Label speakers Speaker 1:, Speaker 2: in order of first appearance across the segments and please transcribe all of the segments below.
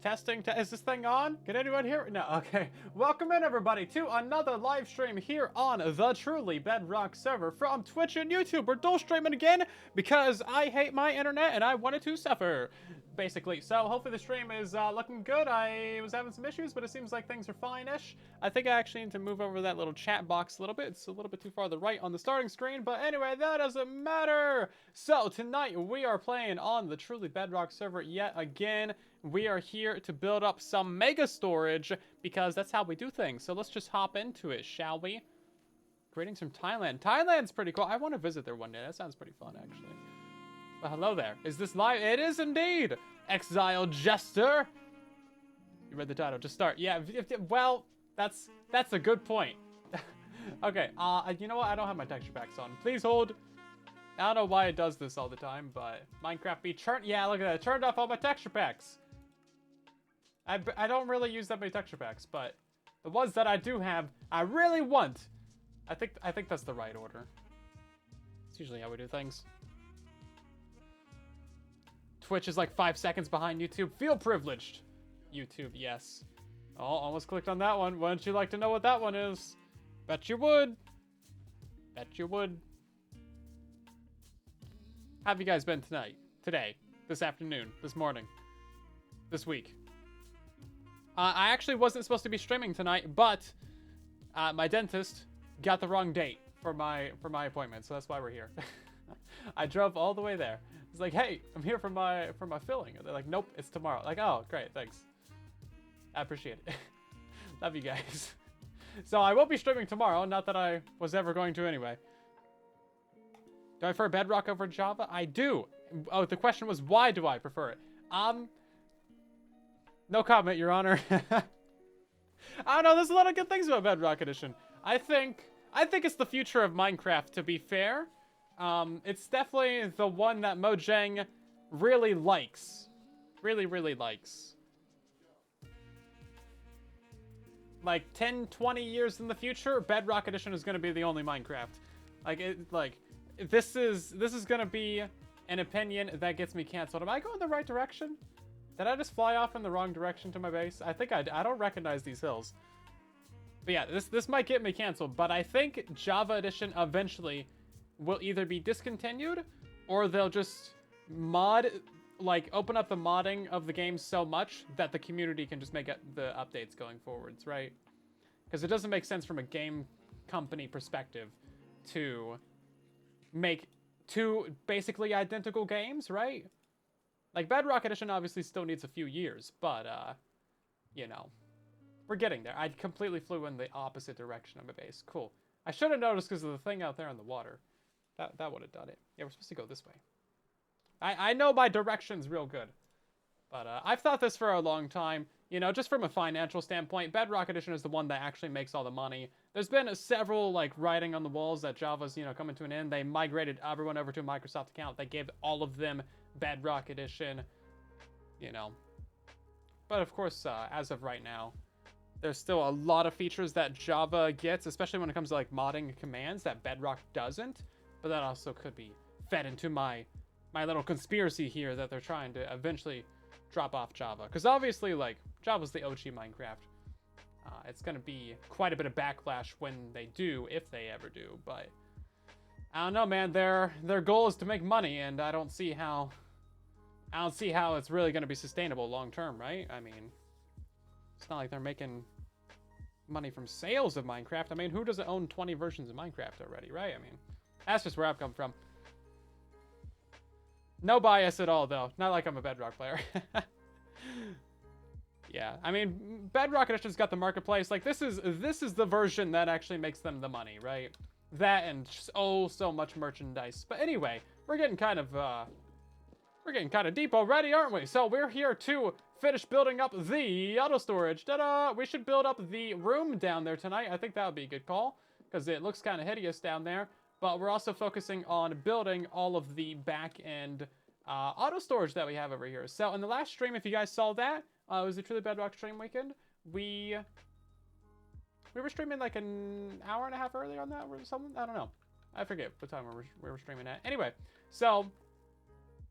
Speaker 1: Testing, is this thing on? Can anyone hear it? No, okay. Welcome in, everybody, to another live stream here on the truly Bedrock server from Twitch and YouTube. We're dual streaming again because I hate my internet and I want it to suffer, basically. So hopefully the stream is looking good. I was having some issues, but it seems like things are fine-ish. I think I actually need to move over that little chat box a little bit. It's a little bit too far to the right on the starting screen, but anyway, that doesn't matter. So tonight we are playing on the truly Bedrock server yet again. We are here to build up some mega storage because that's how we do things. So let's just hop into it, shall we? Greetings from Thailand. Thailand's pretty cool. I want to visit there one day. That sounds pretty fun, actually. Well, hello there. Is this live? It is indeed. Exile Jester. You read the title. Just start. Yeah. Well, that's a good point. Okay. You know what? I don't have my texture packs on. Please hold. I don't know why it does this all the time, but Minecraft be turned. Yeah, look at that. It turned off all my texture packs. I don't really use that many texture packs, but the ones that I do have, I really want. I think that's the right order. It's usually how we do things. Twitch is like 5 seconds behind YouTube. Feel privileged. YouTube, yes. Oh, almost clicked on that one. Wouldn't you like to know what that one is? Bet you would. Bet you would. How have you guys been tonight? Today? This afternoon? This morning? This week? I actually wasn't supposed to be streaming tonight, but my dentist got the wrong date for my appointment, so that's why we're here. I drove all the way there. It's like, hey, I'm here for my filling. And they're like, nope, it's tomorrow. Like, oh, great, thanks. I appreciate it. Love you guys. So I won't be streaming tomorrow. Not that I was ever going to anyway. Do I prefer Bedrock over Java? I do. Oh, the question was, why do I prefer it? No comment, Your Honor. I don't know, there's a lot of good things about Bedrock Edition. I think it's the future of Minecraft, to be fair. It's definitely the one that Mojang really likes. Really, really likes. Like 10, 20 years in the future, Bedrock Edition is going to be the only Minecraft. This is going to be an opinion that gets me canceled. Am I going the right direction? Did I just fly off in the wrong direction to my base? I think I don't recognize these hills. But yeah, this might get me canceled, but I think Java Edition eventually will either be discontinued or they'll just open up the modding of the game so much that the community can just make the updates going forwards, right? Because it doesn't make sense from a game company perspective to make two basically identical games, right? Like, Bedrock Edition obviously still needs a few years, but, you know, we're getting there. I completely flew in the opposite direction of my base. Cool. I should have noticed because of the thing out there in the water. That would have done it. Yeah, we're supposed to go this way. I know my direction's real good. But, I've thought this for a long time. You know, just from a financial standpoint, Bedrock Edition is the one that actually makes all the money. There's been several, writing on the walls that Java's, coming to an end. They migrated everyone over to a Microsoft account. They gave all of them Bedrock Edition, But of course, as of right now, there's still a lot of features that Java gets, especially when it comes to modding commands that Bedrock doesn't. But that also could be fed into my little conspiracy here that they're trying to eventually drop off Java. Because obviously, Java's the OG Minecraft. It's going to be quite a bit of backlash when they do, if they ever do. But I don't know, man. Their goal is to make money, and I don't see how it's really going to be sustainable long term, right? I mean, it's not like they're making money from sales of Minecraft. I mean, who doesn't own 20 versions of Minecraft already, right? I mean, that's just where I've come from. No bias at all, though. Not like I'm a Bedrock player. Yeah, I mean, Bedrock Edition's got the marketplace. This is the version that actually makes them the money, right? That and just, so much merchandise. But anyway, we're getting kind of deep already, aren't we? So we're here to finish building up the auto storage. Ta-da! We should build up the room down there tonight. I think that would be a good call because it looks kind of hideous down there. But we're also focusing on building all of the back end auto storage that we have over here. So in the last stream, if you guys saw that, it was a truly Bedrock stream weekend. We were streaming an hour and a half earlier on that or something. I don't know. I forget what time we were streaming at. Anyway, so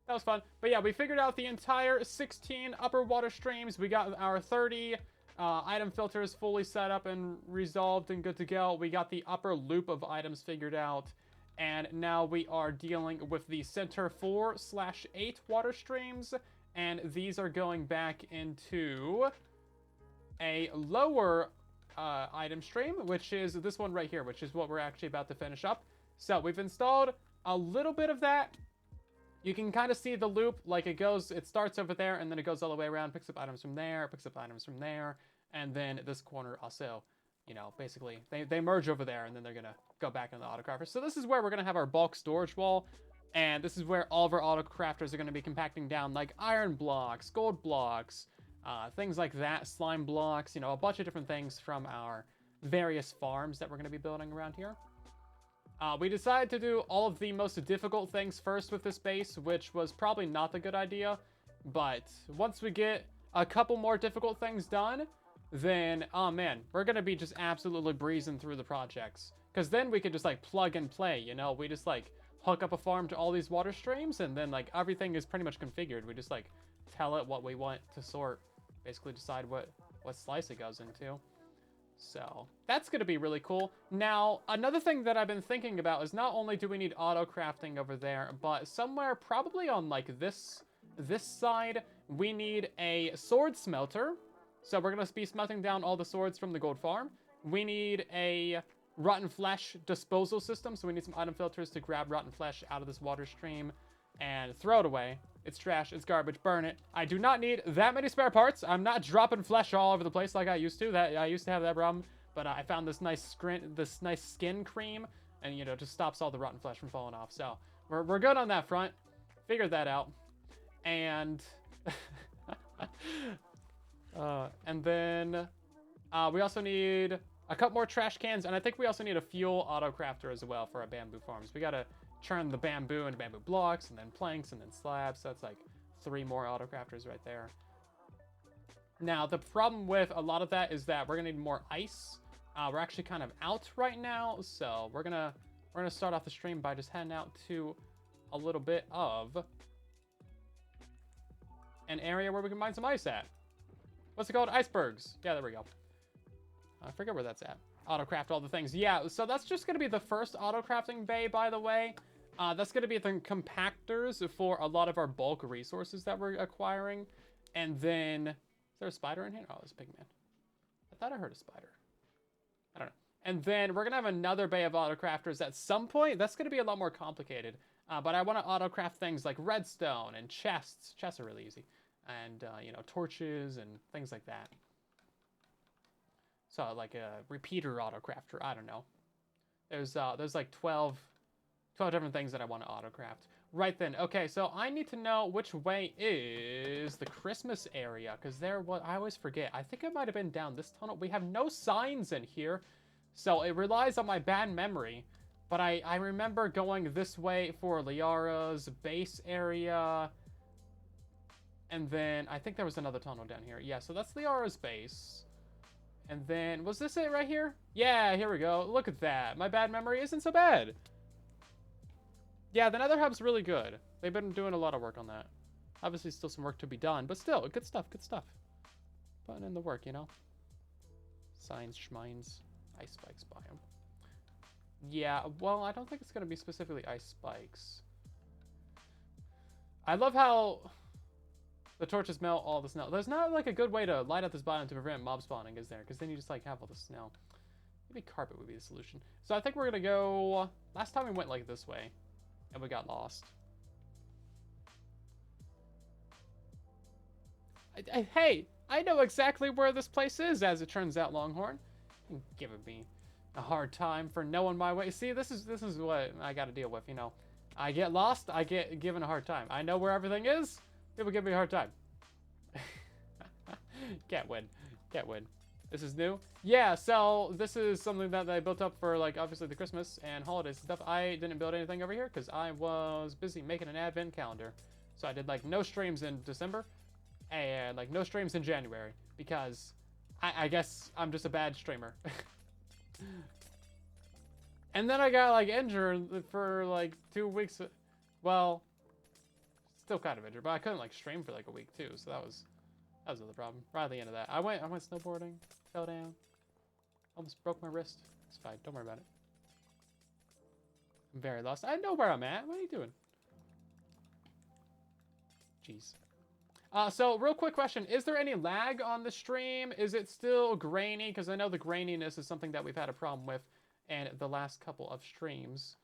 Speaker 1: That was fun. But yeah, we figured out the entire 16 upper water streams. We got our 30 item filters fully set up and resolved and good to go. We got the upper loop of items figured out. And now we are dealing with the center 4/8 water streams. And these are going back into a lower item stream, which is this one right here, which is what we're actually about to finish up. So we've installed a little bit of that. You can kind of see the loop, like it starts over there, and then it goes all the way around, picks up items from there, picks up items from there, and then this corner also, you know, basically, they merge over there, and then they're going to go back in the autocrafter. So this is where we're going to have our bulk storage wall, and this is where all of our autocrafters are going to be compacting down, like iron blocks, gold blocks, things like that, slime blocks, you know, a bunch of different things from our various farms that we're going to be building around here. We decided to do all of the most difficult things first with this base, which was probably not the good idea. But once we get a couple more difficult things done, then, oh man, we're going to be just absolutely breezing through the projects. Because then we could just, like, plug and play, you know? We just, like, hook up a farm to all these water streams, and then, like, everything is pretty much configured. We just, like, tell it what we want to sort. Basically decide what slice it goes into. So that's going to be really cool. Now, another thing that I've been thinking about is not only do we need auto crafting over there, but somewhere probably on like this side, we need a sword smelter. So we're going to be smelting down all the swords from the gold farm. We need a rotten flesh disposal system. So we need some item filters to grab rotten flesh out of this water stream and throw it away. It's trash, it's garbage, burn it. I do not need that many spare parts. I'm not dropping flesh all over the place like I used to. I used to have that problem, but I found this nice skin cream, and you know, just stops all the rotten flesh from falling off. So we're good on that front. Figured that out, and and then we also need a couple more trash cans, and I think we also need a fuel auto crafter as well for our bamboo farms. We gotta turn the bamboo into bamboo blocks, and then planks, and then slabs. So that's like 3 more auto crafters right there. Now, the problem with a lot of that is that we're gonna need more ice. We're actually kind of out right now, so we're gonna start off the stream by just heading out to a little bit of an area where we can mine some ice at. What's it called? Icebergs. Yeah, there we go. I forget where that's at. Autocraft all the things. Yeah, so that's just going to be the first autocrafting bay, by the way. That's going to be the compactors for a lot of our bulk resources that we're acquiring. And then, is there a spider in here? Oh, there's a pigman. I thought I heard a spider. I don't know. And then we're going to have another bay of autocrafters at some point. That's going to be a lot more complicated. But I want to autocraft things like redstone and chests. Chests are really easy. And, you know, torches and things like that. So, like a repeater autocrafter, I don't know. There's like 12 different things that I want to autocraft. Right then, okay, so I need to know which way is the Christmas area, because I always forget. I think it might have been down this tunnel. We have no signs in here, so it relies on my bad memory. But I remember going this way for Liara's base area, and then I think there was another tunnel down here. Yeah, so that's Liara's base. And then, was this it right here? Yeah, here we go. Look at that. My bad memory isn't so bad. Yeah, the Nether Hub's really good. They've been doing a lot of work on that. Obviously, still some work to be done, but still, good stuff, good stuff. Putting in the work, you know? Signs, schmines, ice spikes biome. Yeah, well, I don't think it's going to be specifically ice spikes. I love how the torches melt all the snow. There's not, like, a good way to light up this biome to prevent mob spawning, is there? Because then you just, like, have all the snow. Maybe carpet would be the solution. So I think we're going to go... Last time we went, like, this way. And we got lost. Hey! I know exactly where this place is, as it turns out, Longhorn. You're giving me a hard time for knowing my way. See, this is what I got to deal with, you know. I get lost, I get given a hard time. I know where everything is. People give me a hard time. Can't win. Can't win. This is new? Yeah, so this is something that I built up for, like, obviously the Christmas and holidays and stuff. I didn't build anything over here because I was busy making an advent calendar. So I did, like, no streams in December and, like, no streams in January because I guess I'm just a bad streamer. And then I got, like, injured for, like, 2 weeks. Well, still kind of injured, but I couldn't like stream for like a week too, so that was the problem. Right at the end of that, I went snowboarding, fell down, almost broke my wrist. It's fine, don't worry about it. I'm very lost. I know where I'm at. What are you doing? Jeez. So real quick question, is there any lag on the stream? Is it still grainy? Because I know the graininess is something that we've had a problem with in the last couple of streams.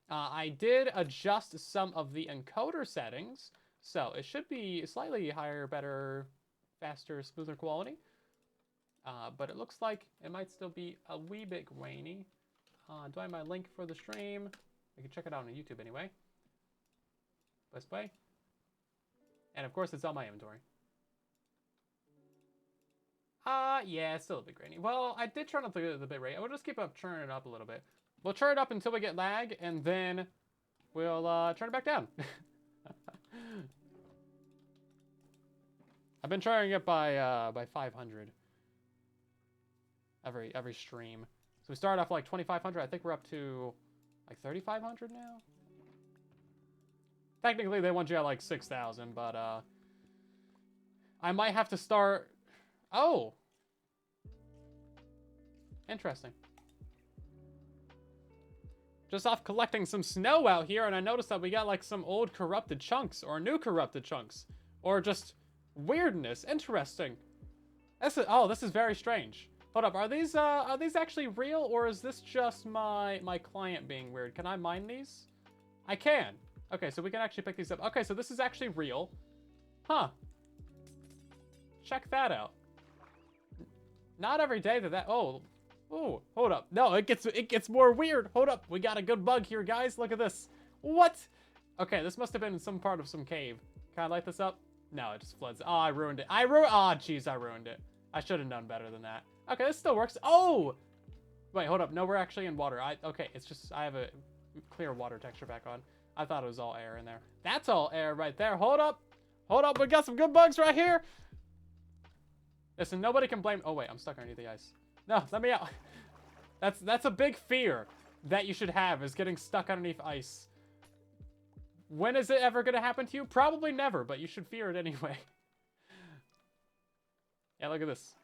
Speaker 1: I did adjust some of the encoder settings, so it should be slightly higher, better, faster, smoother quality. But it looks like it might still be a wee bit grainy. Do I have my link for the stream? You can check it out on YouTube anyway. Let's play. And of course, it's on my inventory. Yeah, it's still a bit grainy. Well, I did turn up the bitrate. I will just keep up turning it up a little bit. We'll turn it up until we get lag, and then we'll turn it back down. I've been turning it by 500 every stream. So we started off like 2,500. I think we're up to like 3,500 now. Technically, they want you at like 6,000, but I might have to start. Oh, interesting. Just off collecting some snow out here, and I noticed that we got like some old corrupted chunks or new corrupted chunks or just weirdness. Interesting. This is very strange. Hold up, are these actually real, or is this just my client being weird? Can I mine these? I can. Okay, so we can actually pick these up. Okay, so this is actually real. Huh. Check that out. Not every day that oh, hold up. No, it gets more weird. Hold up. We got a good bug here, guys. Look at this. What? Okay, this must have been in some part of some cave. Can I light this up? No, it just floods. Oh, I ruined it. Oh, jeez, I ruined it. I should have known better than that. Okay, this still works. Oh! Wait, hold up. No, we're actually in water. Okay, it's just I have a clear water texture back on. I thought it was all air in there. That's all air right there. Hold up. Hold up. We got some good bugs right here. Listen, nobody can blame... Oh, wait. I'm stuck underneath the ice. No, let me out. That's a big fear that you should have, is getting stuck underneath ice. When is it ever going to happen to you? Probably never, but you should fear it anyway. Yeah, look at this.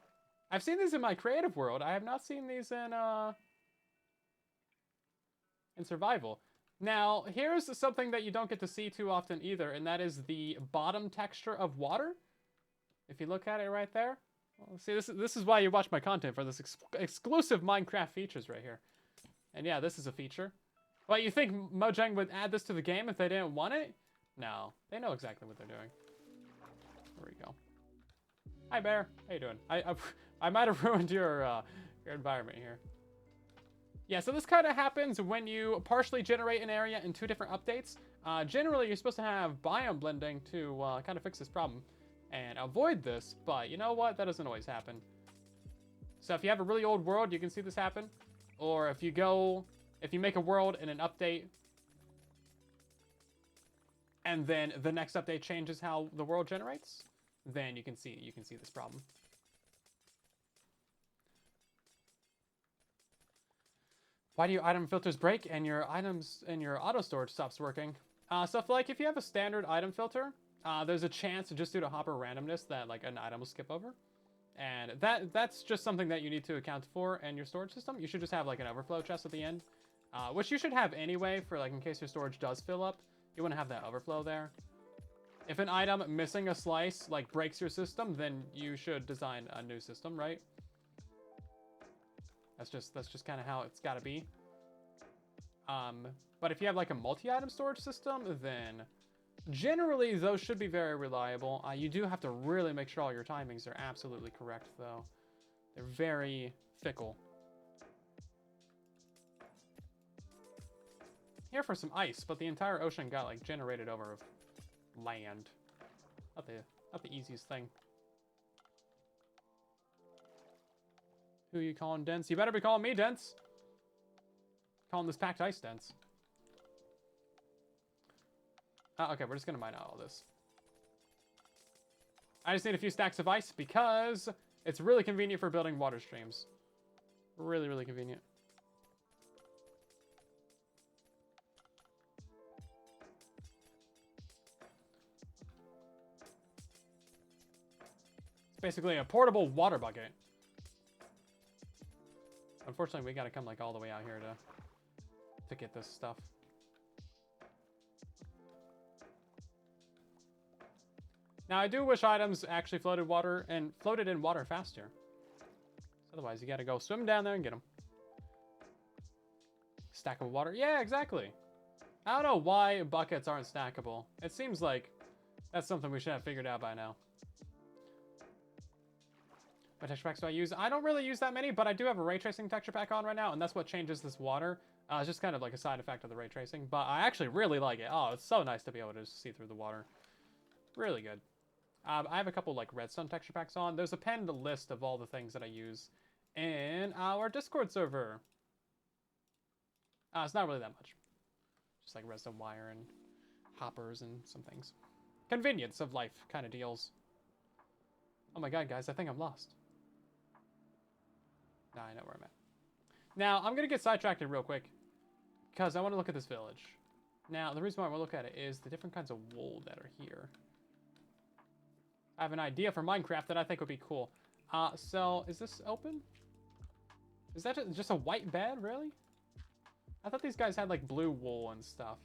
Speaker 1: I've seen these in my creative world. I have not seen these in survival. Now, here's something that you don't get to see too often either, and that is the bottom texture of water. If you look at it right there. Well, see, this is why you watch my content, for this exclusive Minecraft features right here. And yeah, this is a feature. What, you think Mojang would add this to the game if they didn't want it? No, they know exactly what they're doing. There we go. Hi, Bear. How you doing? I might have ruined your environment here. Yeah, so this kind of happens when you partially generate an area in 2 different updates. Generally, you're supposed to have biome blending to kind of fix this problem and avoid this, but you know what? That doesn't always happen. So if you have a really old world, you can see this happen. Or if you make a world in an update, and then the next update changes how the world generates, then you can see this problem. Why do your item filters break and your items and your auto storage stops working? So if you have a standard item filter, there's a chance, just due to hopper randomness, that like an item will skip over. And that's just something that you need to account for in your storage system. You should just have like an overflow chest at the end, which you should have anyway for like in case your storage does fill up. You want to have that overflow there. If an item missing a slice like breaks your system, then you should design a new system, right? That's just kind of how it's got to be. But if you have like a multi-item storage system, then generally those should be very reliable. You do have to really make sure all your timings are absolutely correct, though. They're very fickle. Here for some ice, but the entire ocean got like generated over land. Not the easiest thing. Who you calling dense? You better be calling me dense. Calling this packed ice dense. Okay, we're just gonna mine out all this. I just need a few stacks of ice because it's really convenient for building water streams. Really, really convenient. Basically a portable water bucket. Unfortunately, we gotta come like all the way out here to get this stuff. Now, I do wish items actually floated in water faster. Otherwise, you gotta go swim down there and get them. Stackable water. Yeah, exactly. I don't know why buckets aren't stackable. It seems like that's something we should have figured out by now. What texture packs do I use? I don't really use that many, but I do have a ray tracing texture pack on right now, and that's what changes this water. It's just kind of like a side effect of the ray tracing, but I actually really like it. Oh, it's so nice to be able to see through the water. Really good. I have a couple like redstone texture packs on. There's a pinned list of all the things that I use in our Discord server. It's not really that much. Just like redstone wire and hoppers and some things. Convenience of life kind of deals. Oh my god, guys, I think I'm lost. Nah, I know where I'm at. Now, I'm going to get sidetracked real quick because I want to look at this village. Now, the reason why I want to look at it is the different kinds of wool that are here. I have an idea for Minecraft that I think would be cool. So, is this open? Is that just a white bed, really? I thought these guys had, like, blue wool and stuff.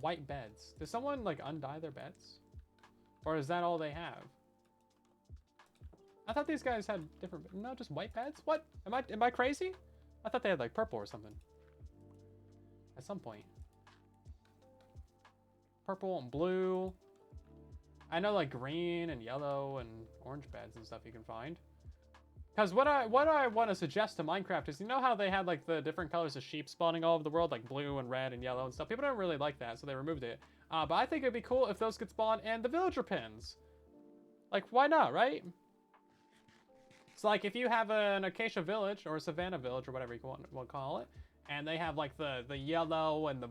Speaker 1: White beds. Did someone, like, undye their beds? Or is that all they have? I thought these guys had different... No, just white beds? What? Am I crazy? I thought they had, like, purple or something. At some point. Purple and blue. I know, like, green and yellow and orange beds and stuff you can find. Because what I want to suggest to Minecraft is, you know how they had, like, the different colors of sheep spawning all over the world? Like, blue and red and yellow and stuff. People don't really like that, so they removed it. But I think it'd be cool if those could spawn and the villager pins. Like, why not, right? It's like if you have an acacia village or a savanna village or whatever you want to call it, and they have like the yellow and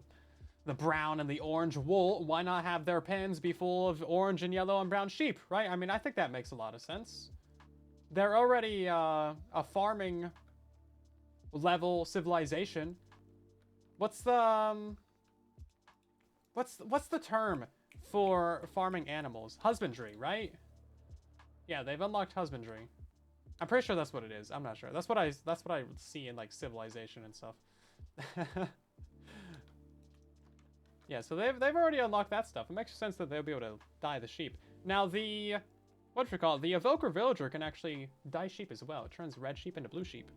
Speaker 1: the brown and the orange wool, why not have their pins be full of orange and yellow and brown sheep, right? I mean, I think that makes a lot of sense. They're already a farming level civilization. What's the term for farming animals? Husbandry, right? Yeah, they've unlocked husbandry. I'm pretty sure that's what it is. I'm not sure. That's what I see in like civilization and stuff. Yeah, so they've already unlocked that stuff. It makes sense that they'll be able to dye the sheep. Now the the evoker villager can actually dye sheep as well. It turns red sheep into blue sheep.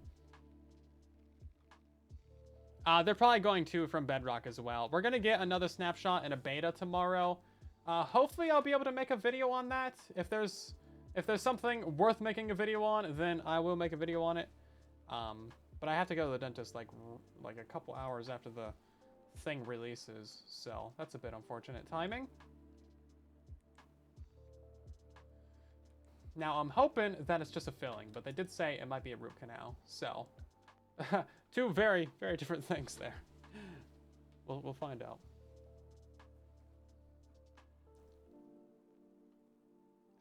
Speaker 1: They're probably going to from Bedrock as well. We're gonna get another snapshot in a beta tomorrow. Hopefully I'll be able to make a video on that. If there's something worth making a video on, then I will make a video on it. But I have to go to the dentist like a couple hours after the thing releases, so that's a bit unfortunate timing. Now I'm hoping that it's just a filling, but they did say it might be a root canal, so two very, very different things there. We'll find out.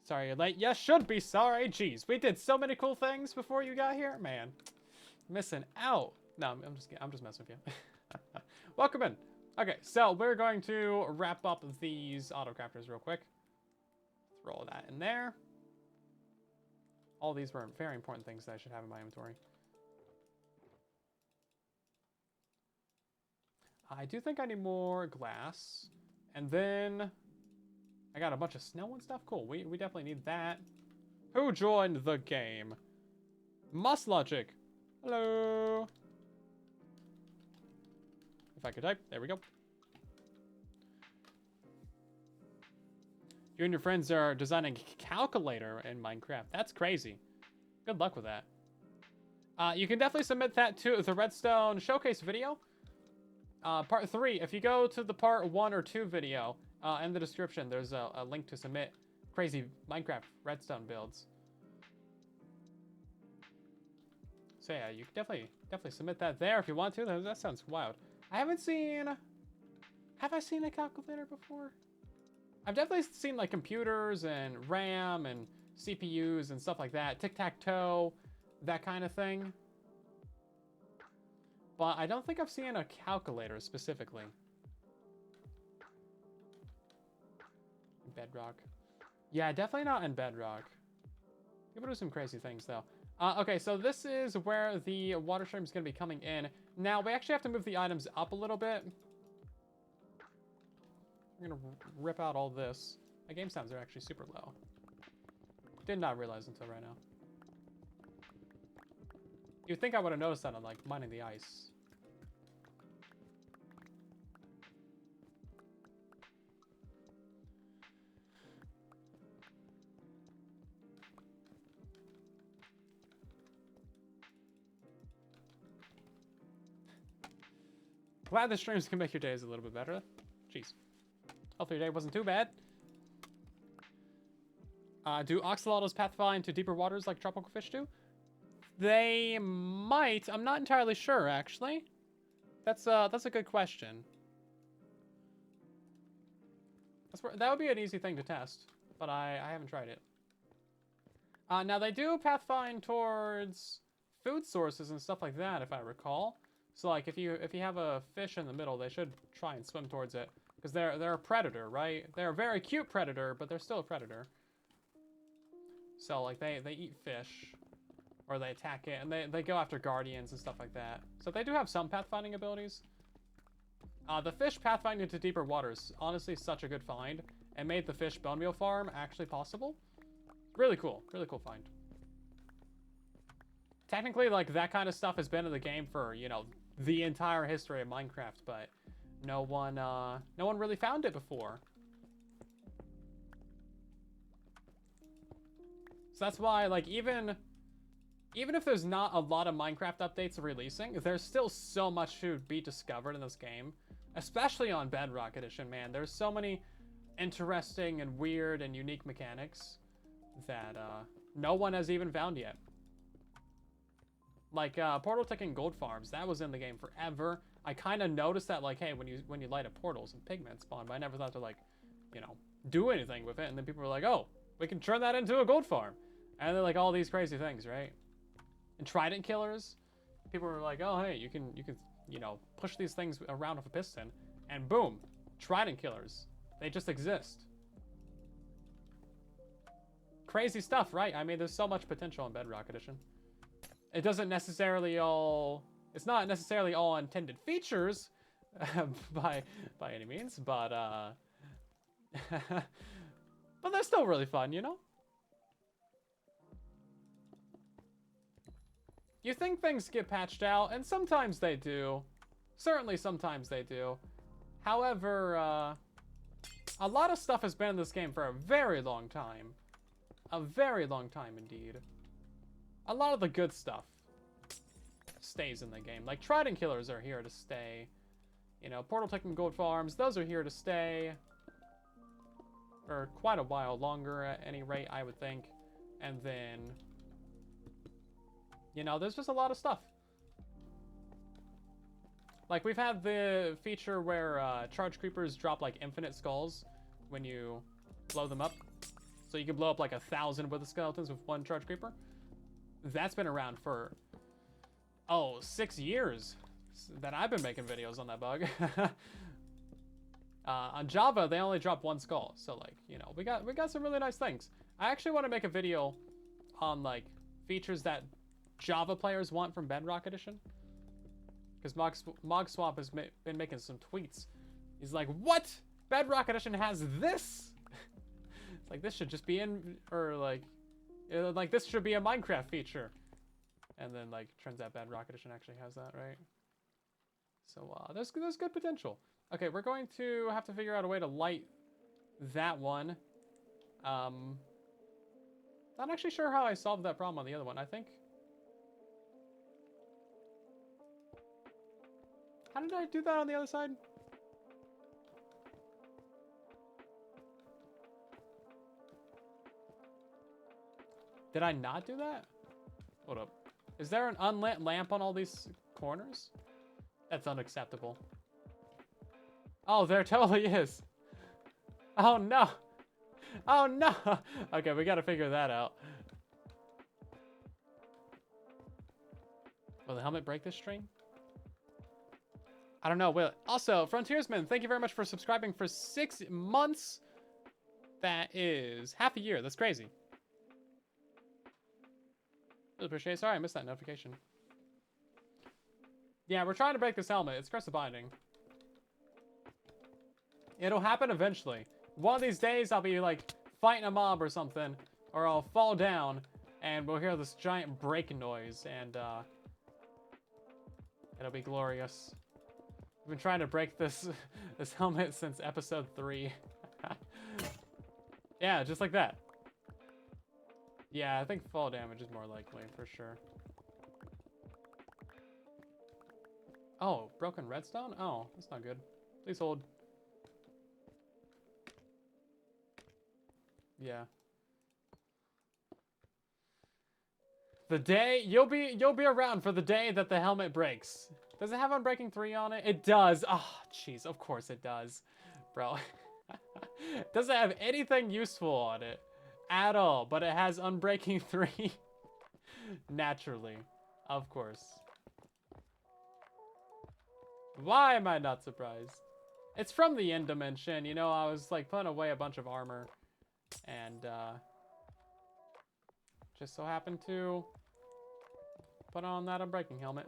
Speaker 1: Sorry you're late. Yes, should be sorry. Jeez, we did so many cool things before you got here, man. Missing out. No, I'm just messing with you. Welcome in. Okay, so we're going to wrap up these autocrafters real quick. Throw that in there. All these were very important things that I should have in my inventory. I do think I need more glass. And then I got a bunch of snow and stuff. Cool. We definitely need that. Who joined the game? Must Logic. Hello. If I could type. There we go. You and your friends are designing a calculator in Minecraft. That's crazy. Good luck with that. You can definitely submit that to the Redstone Showcase video. Part 3. If you go to the part 1 or 2 video, in the description, there's a link to submit crazy Minecraft Redstone builds. So yeah, you can definitely submit that there if you want to. That sounds wild. I haven't seen... Have I seen a calculator before? I've definitely seen like computers and RAM and CPUs and stuff like that. Tic-tac-toe, that kind of thing. But I don't think I've seen a calculator specifically. Bedrock. Yeah, definitely not in Bedrock. People do some crazy things, though. Okay, so this is where the water stream is going to be coming in. Now, we actually have to move the items up a little bit. We're going to rip out all this. My game sounds are actually super low. Did not realize until right now. You'd think I would have noticed that on, like, mining the ice. Glad the streams can make your days a little bit better. Jeez. Hopefully your day wasn't too bad. Do oxalotls pathfind to deeper waters like tropical fish do? They might. I'm not entirely sure, actually. That's a good question. That would be an easy thing to test, but I haven't tried it. Now they do pathfind towards food sources and stuff like that, if I recall. So like if you have a fish in the middle, they should try and swim towards it because they're a predator, right? They're a very cute predator, but they're still a predator. So like they eat fish or they attack it, and they go after guardians and stuff like that. So they do have some pathfinding abilities. The fish pathfinding to deeper waters, honestly, such a good find, and made the fish bone meal farm actually possible. Really cool find. Technically, like, that kind of stuff has been in the game for, you know, the entire history of Minecraft, but no one really found it before. So that's why, like, even if there's not a lot of Minecraft updates releasing, there's still so much to be discovered in this game, especially on Bedrock Edition, man. There's so many interesting and weird and unique mechanics that no one has even found yet. Like portal ticking gold farms, that was in the game forever. I kind of noticed that, like, hey, when you light up portals and pigmen spawn, but I never thought to, like, you know, do anything with it. And then people were like, oh, we can turn that into a gold farm, and then like all these crazy things, right? And trident killers, people were like, oh, hey, you can you know, push these things around with a piston, and boom, trident killers. They just exist. Crazy stuff, right? I mean, there's so much potential in Bedrock Edition. It doesn't necessarily all... It's not necessarily all intended features by any means, but but they're still really fun, you know? You think things get patched out, and sometimes they do. Certainly sometimes they do. However, a lot of stuff has been in this game for a very long time. A very long time indeed. A lot of the good stuff stays in the game. Like, trident killers are here to stay. You know, portal ticking gold farms, those are here to stay. For quite a while longer at any rate, I would think. And then... You know, there's just a lot of stuff. Like, we've had the feature where charge creepers drop, like, infinite skulls when you blow them up. So you can blow up, like, 1,000 wither skeletons with one charge creeper. That's been around for, 6 years that I've been making videos on that bug. On Java, they only drop one skull. So, like, you know, we got some really nice things. I actually want to make a video on, like, features that Java players want from Bedrock Edition, because Mogswap has been making some tweets. He's like, what? Bedrock Edition has this? It's like, this should just be in, or like this should be a Minecraft feature. And then, like, turns out Bedrock Edition actually has that, right? So there's good potential. Okay, we're going to have to figure out a way to light that one. Not actually sure how I solved that problem on the other one. I think... How did I do that on the other side? Did I not do that? Hold up. Is there an unlit lamp on all these corners? That's unacceptable. Oh, there totally is. Oh, no. Oh, no. Okay, we gotta figure that out. Will the helmet break this stream? I don't know, will it? Also, Frontiersman, thank you very much for subscribing for 6 months. That is half a year. That's crazy. Really appreciate it. Sorry, I missed that notification. Yeah, we're trying to break this helmet. It's Curse of Binding. It'll happen eventually. One of these days, I'll be like fighting a mob or something, or I'll fall down, and we'll hear this giant break noise, and it'll be glorious. I've been trying to break this this helmet since episode 3. Yeah, just like that. Yeah, I think fall damage is more likely, for sure. Oh, broken redstone? Oh, that's not good. Please hold. Yeah. The day you'll be around for the day that the helmet breaks. Does it have Unbreaking 3 on it? It does. Oh, jeez, of course it does. Bro. Doesn't have anything useful on it at all, but it has Unbreaking 3. Naturally. Of course. Why am I not surprised? It's from the end dimension. You know, I was like putting away a bunch of armor, and just so happened to put on that Unbreaking helmet.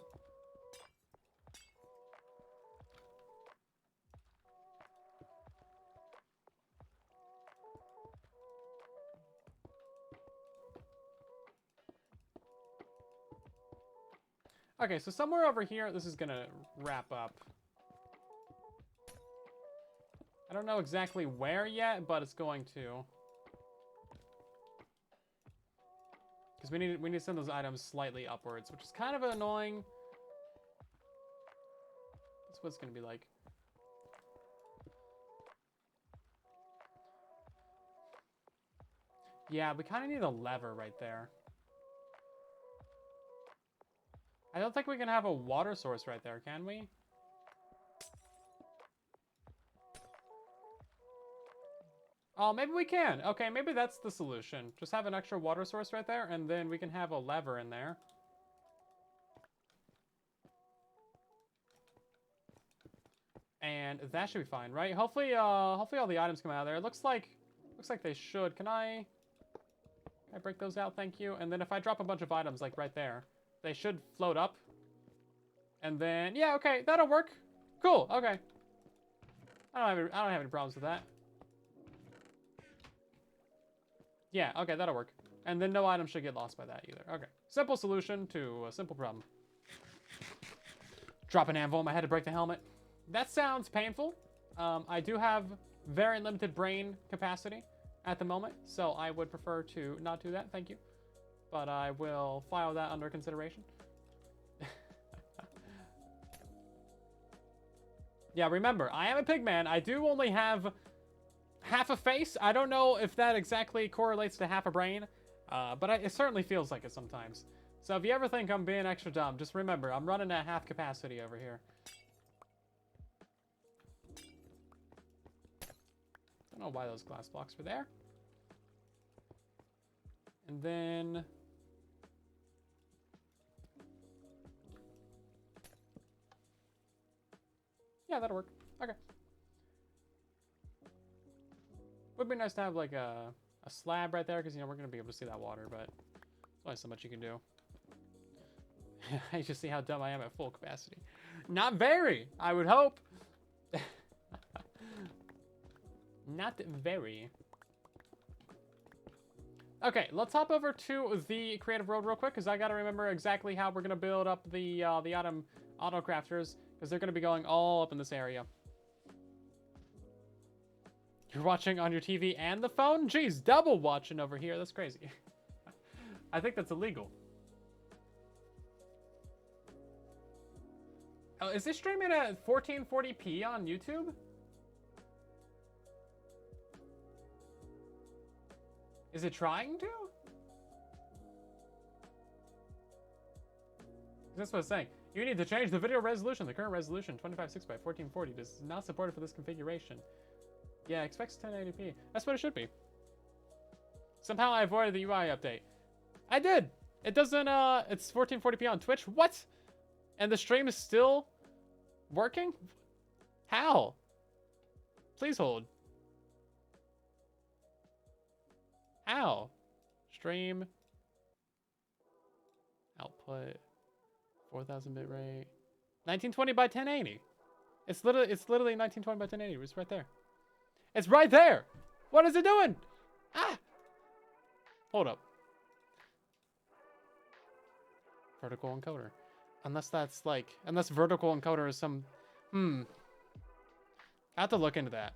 Speaker 1: Okay, so somewhere over here, this is gonna wrap up. I don't know exactly where yet, but it's going to. Because we need to send those items slightly upwards, which is kind of annoying. That's what it's gonna be like. Yeah, we kind of need a lever right there. I don't think we can have a water source right there, can we? Oh, maybe we can. Okay, maybe that's the solution. Just have an extra water source right there, and then we can have a lever in there. And that should be fine, right? Hopefully all the items come out of there. It looks like they should. Can I break those out? Thank you. And then if I drop a bunch of items like right there, they should float up. And then, yeah, okay, that'll work. Cool, okay. I don't have any problems with that. Yeah, okay, that'll work. And then no item should get lost by that either. Okay, simple solution to a simple problem. Drop an anvil in my head to break the helmet. That sounds painful. I do have very limited brain capacity at the moment, so I would prefer to not do that, thank you. But I will file that under consideration. Yeah, remember, I am a pigman. I do only have half a face. I don't know if that exactly correlates to half a brain, but it certainly feels like it sometimes. So if you ever think I'm being extra dumb, just remember, I'm running at half capacity over here. Don't know why those glass blocks were there. And then... yeah, that'll work. Okay. Would be nice to have like a slab right there, because you know we're gonna be able to see that water, but there's only so much you can do. I just see how dumb I am at full capacity. Not very, I would hope. Not very. Okay, let's hop over to the creative world real quick, because I gotta remember exactly how we're gonna build up the autocrafters, because they're gonna be going all up in this area. You're watching on your TV and the phone? Jeez, double watching over here. That's crazy. I think that's illegal. Oh, is this streaming at 1440p on YouTube? Is it trying to? That's what it's saying. You need to change the video resolution. The current resolution, 2560 by 1440, is not supported for this configuration. Yeah, expects 1080p. That's what it should be. Somehow I avoided the UI update. I did. It doesn't, it's 1440p on Twitch. What? And the stream is still working? How? Please hold. Ow. Stream. Output. 4,000 bit rate. 1920 by 1080. It's literally 1920 by 1080. It's right there. It's right there. What is it doing? Ah. Hold up. Vertical encoder. Unless that's like, unless vertical encoder is some, I have to look into that.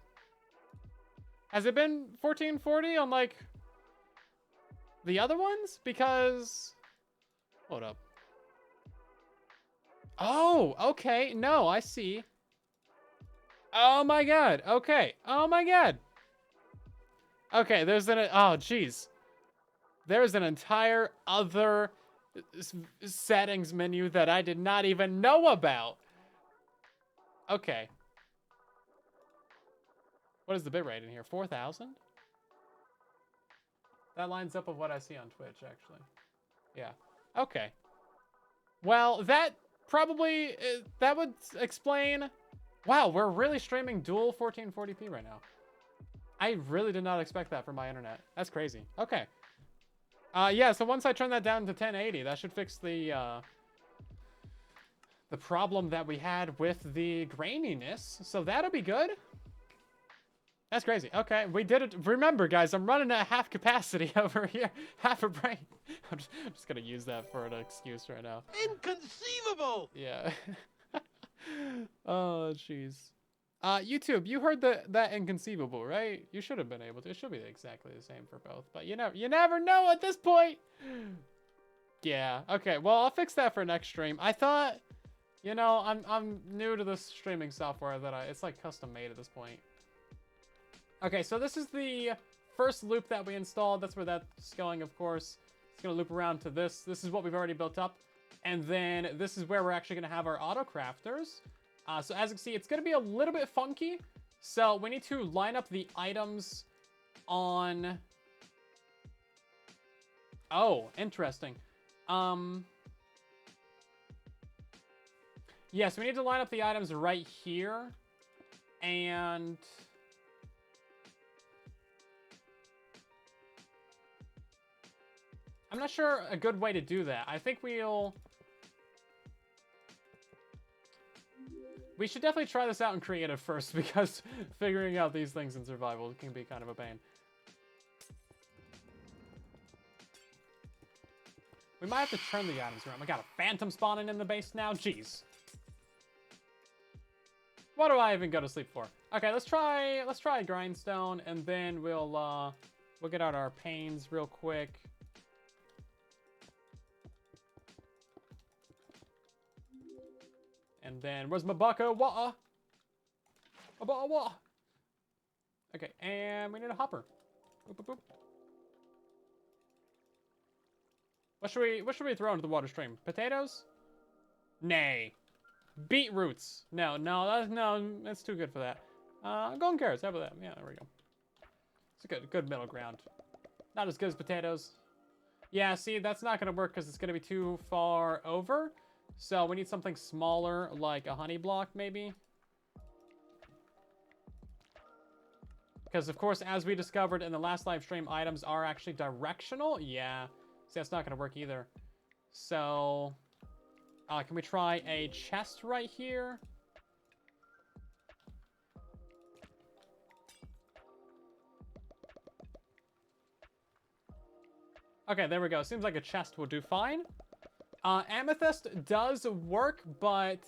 Speaker 1: Has it been 1440 on like the other ones? Because, hold up. Oh, okay. No, I see. Oh my god. Okay. Oh my god. Okay, there's an, oh jeez. There's an entire other settings menu that I did not even know about. Okay. What is the bitrate in here? 4,000? That lines up with what I see on Twitch, actually. Yeah. Okay. Well, that probably, that would explain... Wow, we're really streaming dual 1440p right now. I really did not expect that from my internet. That's crazy. Okay. Yeah, so once I turn that down to 1080, that should fix the problem that we had with the graininess. So that'll be good. That's crazy. Okay, we did it. Remember, guys, I'm running at half capacity over here. Half a brain. I'm just going to use that for an excuse right now.
Speaker 2: Inconceivable!
Speaker 1: Yeah. Oh, jeez. YouTube, you heard that inconceivable, right? You should have been able to. It should be exactly the same for both, but you never know at this point. Yeah. Okay. Well, I'll fix that for next stream. I thought, you know, I'm new to this streaming software that it's like custom made at this point. Okay, so this is the first loop that we installed. That's where that's going, of course. It's gonna loop around to this. This is what we've already built up, and then this is where we're actually gonna have our autocrafters. So as you can see, it's going to be a little bit funky. So we need to line up the items on... Oh, interesting. Yes, we need to line up the items right here. And... I'm not sure a good way to do that. I think we should definitely try this out in creative first, because figuring out these things in survival can be kind of a pain. We might have to turn the items around. We got a phantom spawning in the base now. Jeez. What do I even go to sleep for? Okay, let's try grindstone, and then we'll get out our panes real quick. And then, where's my bucket of water? A bottle of water. Okay, and we need a hopper. Boop, boop, boop. What should we throw into the water stream? Potatoes? Nay. Beetroots. No, that's too good for that. Golden carrots, how about that? Yeah, there we go. It's a good middle ground. Not as good as potatoes. Yeah, see, that's not gonna work because it's gonna be too far over. So we need something smaller, like a honey block, maybe. Because, of course, as we discovered in the last live stream, items are actually directional. Yeah. See, that's not going to work either. So, can we try a chest right here? Okay, there we go. Seems like a chest will do fine. Amethyst does work, but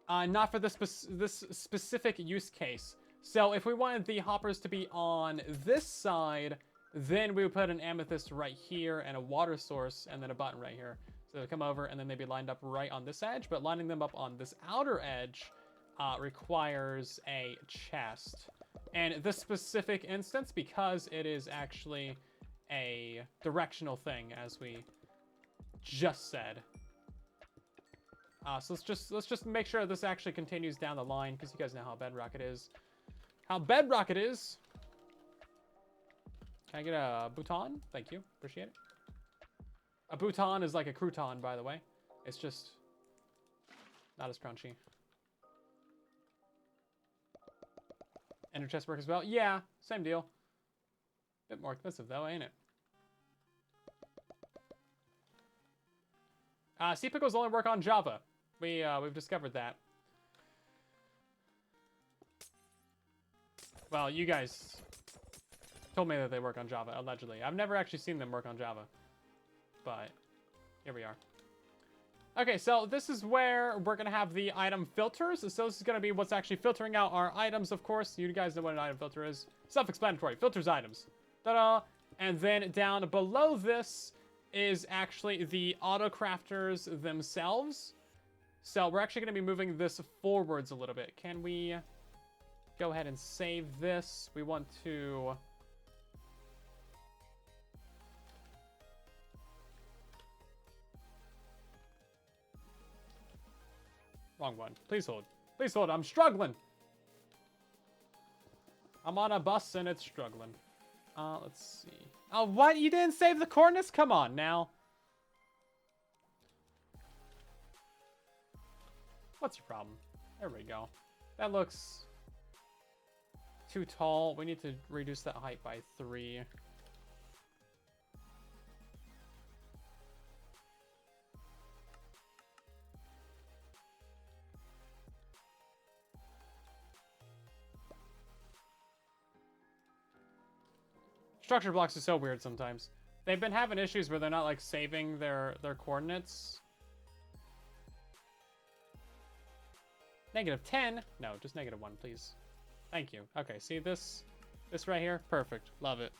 Speaker 1: not for this specific use case. So if we wanted the hoppers to be on this side, then we would put an amethyst right here and a water source and then a button right here. So they come over and then they'd be lined up right on this edge, but lining them up on this outer edge requires a chest. And this specific instance, because it is actually a directional thing, as we just said. So let's just make sure this actually continues down the line, because you guys know how Bedrock it is. How Bedrock it is. Can I get a bouton? Thank you. Appreciate it. A bouton is like a crouton, by the way. It's just not as crunchy. Ender chest work as well. Yeah, same deal. Bit more expensive though, ain't it? Sea pickles only work on Java. We've discovered that. Well, you guys told me that they work on Java, allegedly. I've never actually seen them work on Java. But here we are. Okay, so this is where we're going to have the item filters. So this is going to be what's actually filtering out our items, of course. You guys know what an item filter is. Self-explanatory. Filters items. Ta-da! And then down below this is actually the autocrafters themselves. So we're actually going to be moving this forwards a little bit. Can we go ahead and save this? We want to... Wrong one. Please hold. Please hold. I'm struggling. I'm on a bus and it's struggling. Let's see. Oh, what? You didn't save the coordinates? Come on now. What's your problem? There we go. That looks too tall. We need to reduce that height by 3. Structure blocks are so weird sometimes. They've been having issues where they're not like saving their coordinates. -10? No, just -1, please. Thank you. Okay, see this right here? Perfect. Love it.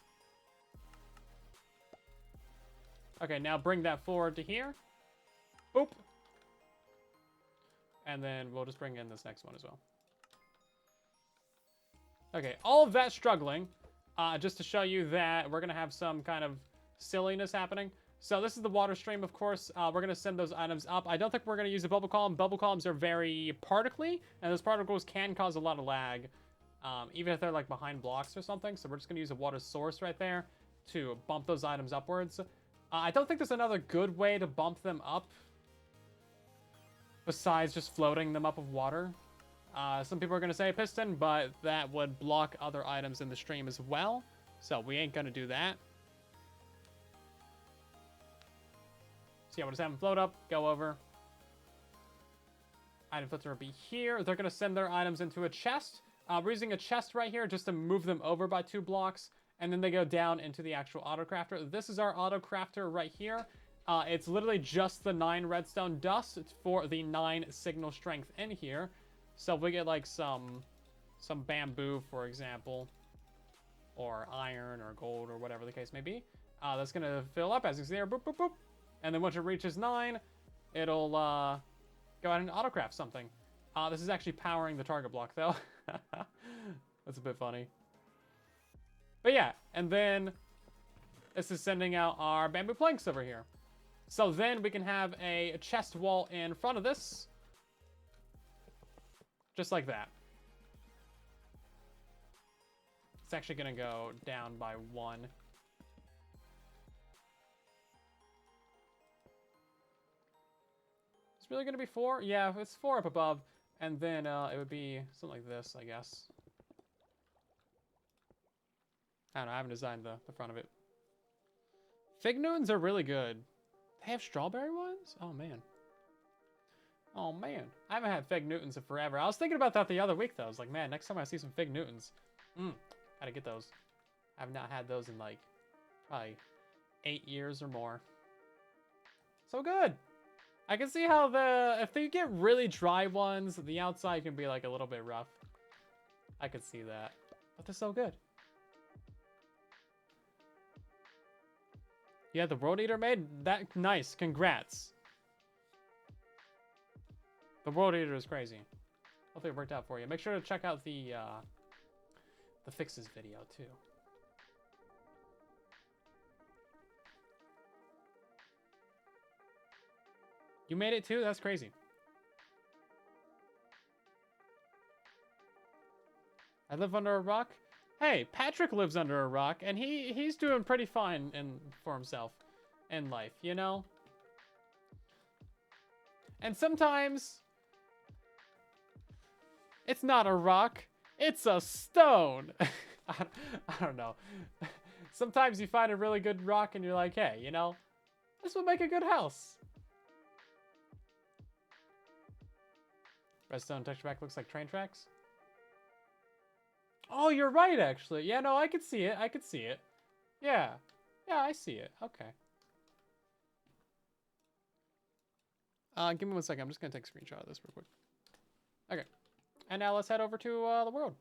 Speaker 1: Okay, now bring that forward to here. Boop. And then we'll just bring in this next one as well. Okay, all of that struggling. Just to show you that we're going to have some kind of silliness happening. So this is the water stream, of course. We're going to send those items up. I don't think we're going to use a bubble column. Bubble columns are very particly, and those particles can cause a lot of lag, even if they're like behind blocks or something. So we're just going to use a water source right there to bump those items upwards. I don't think there's another good way to bump them up besides just floating them up with water. Some people are going to say piston, but that would block other items in the stream as well. So we ain't going to do that. So yeah, we'll just have them float up, go over. Item filter will be here. They're going to send their items into a chest. We're using a chest right here just to move them over by 2 blocks. And then they go down into the actual autocrafter. This is our autocrafter right here. It's literally just the 9 redstone dust for the 9 signal strength in here. So if we get like some bamboo, for example, or iron or gold or whatever the case may be, that's going to fill up as you can see there. Boop, boop, boop. And then once it reaches 9, it'll go ahead and autocraft something. This is actually powering the target block, though. That's a bit funny. But yeah, and then this is sending out our bamboo planks over here. So then we can have a chest wall in front of this. Just like that. It's actually going to go down by 1. It's really going to be 4? Yeah, it's 4 up above. And then it would be something like this, I guess. I don't know, I haven't designed the front of it. Fig Newtons are really good. They have strawberry ones? Oh, man. Oh, man. I haven't had Fig Newtons in forever. I was thinking about that the other week, though. I was like, man, next time I see some Fig Newtons. Gotta get those. I've not had those in, like, probably 8 years or more. So good. I can see how if they get really dry ones, the outside can be, like, a little bit rough. I could see that. But they're so good. You had the World Eater made? That nice. Congrats. The World Eater is crazy. Hopefully it worked out for you. Make sure to check out the fixes video too. You made it too? That's crazy. I live under a rock? Hey, Patrick lives under a rock, and he's doing pretty fine for himself in life, you know? And sometimes it's not a rock, it's a stone. I don't know. Sometimes you find a really good rock and you're like, hey, you know, this would make a good house. Redstone texture pack looks like train tracks. Oh, you're right, actually. Yeah, no, I could see it. I could see it. Yeah. Yeah, I see it. Okay. Give me 1 second. I'm just going to take a screenshot of this real quick. Okay. And now let's head over to the world.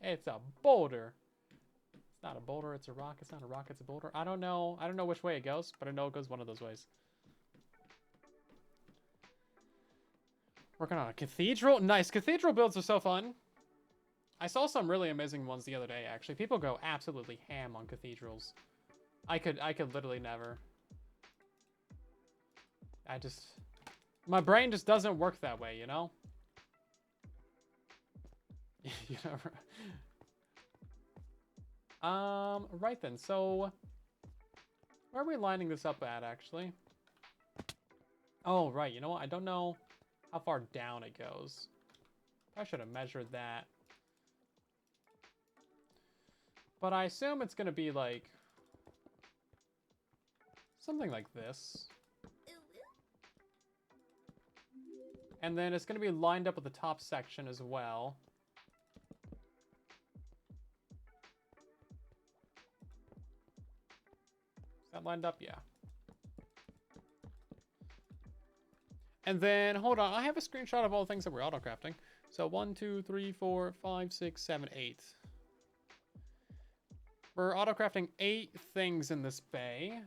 Speaker 1: It's a boulder. It's not a boulder, it's a rock. It's not a rock, it's a boulder. I don't know. I don't know which way it goes, but I know it goes one of those ways. Working on a cathedral. Nice. Cathedral builds are so fun. I saw some really amazing ones the other day, actually. People go absolutely ham on cathedrals. I could literally never. My brain just doesn't work that way, you know? You know? Right then, so where are we lining this up at, actually? Oh, right, you know what? I don't know how far down it goes. I should have measured that. But I assume it's gonna be like something like this. And then it's gonna be lined up with the top section as well. Is that lined up? Yeah. And then, hold on, I have a screenshot of all the things that we're autocrafting. So 1, 2, 3, 4, 5, 6, 7, 8. We're autocrafting 8 things in this bay.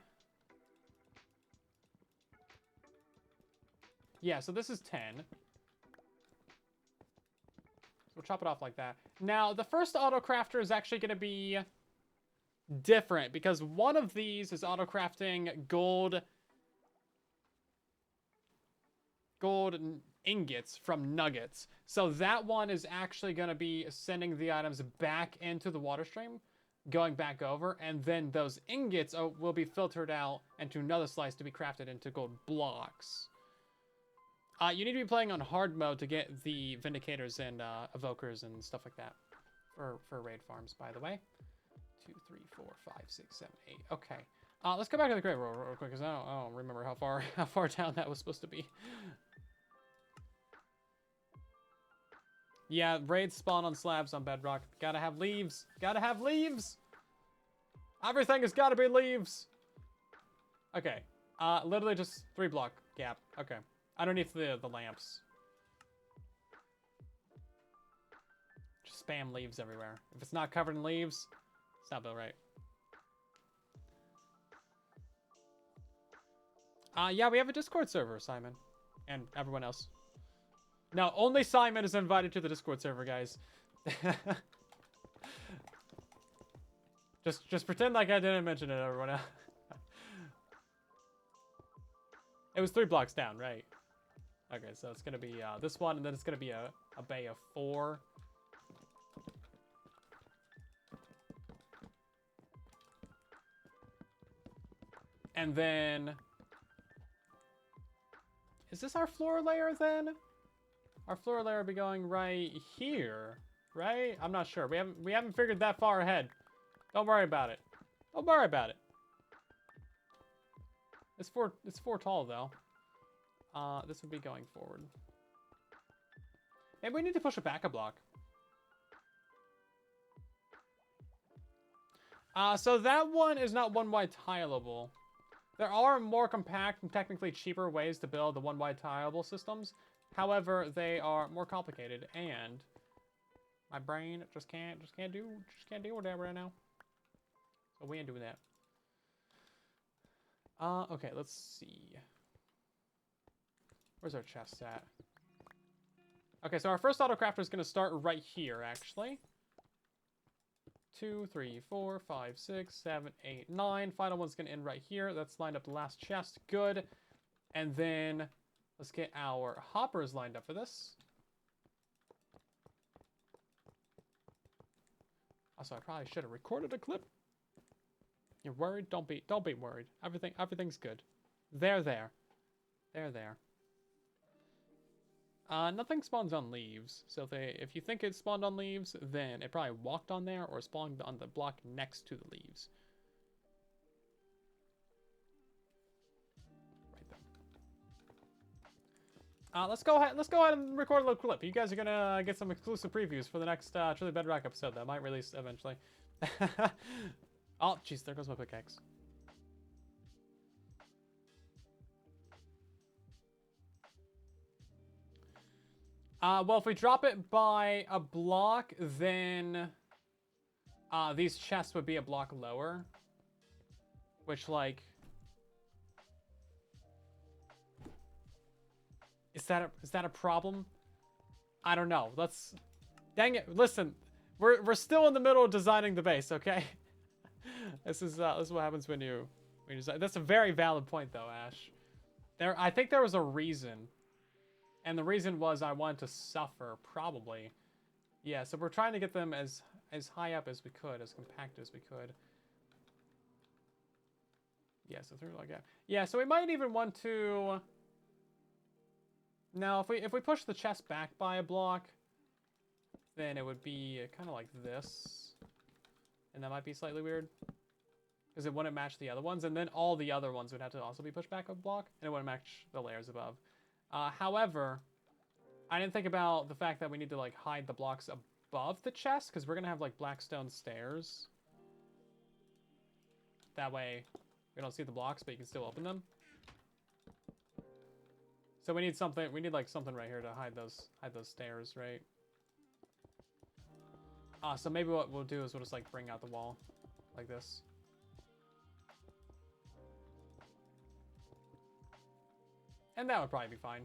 Speaker 1: Yeah, so this is 10. So we'll chop it off like that. Now, the first autocrafter is actually going to be different because one of these is autocrafting gold ingots from nuggets. So that one is actually going to be sending the items back into the water stream, going back over, and then those ingots will be filtered out into another slice to be crafted into gold blocks. You need to be playing on hard mode to get the Vindicators and Evokers and stuff like that for raid farms, by the way. 2, 3, 4, 5, 6, 7, 8. Okay. Let's go back to the Great World real quick, because I don't remember how far down that was supposed to be. Yeah, raids spawn on slabs on Bedrock. Gotta have leaves. Gotta have leaves! Everything has gotta be leaves! Okay. Literally just 3 block gap. Okay. Underneath the lamps. Just spam leaves everywhere. If it's not covered in leaves, it's not built right. Yeah, we have a Discord server, Simon. And everyone else. No, only Simon is invited to the Discord server, guys. Just pretend like I didn't mention it, everyone else. It was 3 blocks down, right? Okay, so it's gonna be this one, and then it's gonna be a bay of 4. And then, is this our floor layer then? Our floor layer will be going right here, right? I'm not sure. We haven't figured that far ahead. Don't worry about it. Don't worry about it. It's 4 tall though. This would be going forward. Maybe we need to push it back a block. So that one is not 1 wide tileable. There are more compact and technically cheaper ways to build the 1 wide tileable systems. However, they are more complicated, and my brain just can't deal with that right now. So we ain't doing that. Okay, let's see. Where's our chest at? Okay, so our first autocrafter is going to start right here, actually. 2, 3, 4, 5, 6, 7, 8, 9. Final one's going to end right here. That's lined up the last chest. Good. And then let's get our hoppers lined up for this. Also, I probably should have recorded a clip. You're worried? Don't be worried. Everything's good. They're there. Nothing spawns on leaves. So if you think it spawned on leaves, then it probably walked on there or spawned on the block next to the leaves. Let's go ahead and record a little clip. You guys are gonna get some exclusive previews for the next Truly Bedrock episode that might release eventually. Oh, jeez, there goes my pickaxe. Well, if we drop it by a block, then these chests would be a block lower, which, like, is that a problem? I don't know. Let's, dang it! Listen, we're still in the middle of designing the base, okay? This is what happens when you design. That's a very valid point, though, Ash. I think there was a reason. And the reason was I wanted to suffer, probably. Yeah, so we're trying to get them as high up as we could, as compact as we could. Yeah, so through like that. Yeah, so we might even want to... Now, if we push the chest back by a block, then it would be kind of like this. And that might be slightly weird. Because it wouldn't match the other ones, and then all the other ones would have to also be pushed back a block, and it wouldn't match the layers above. However, I didn't think about the fact that we need to, like, hide the blocks above the chest, because we're going to have, like, black stone stairs. That way, we don't see the blocks, but you can still open them. So we need something, like, something right here to hide those stairs, right? So maybe what we'll do is we'll just, like, bring out the wall, like this. And that would probably be fine.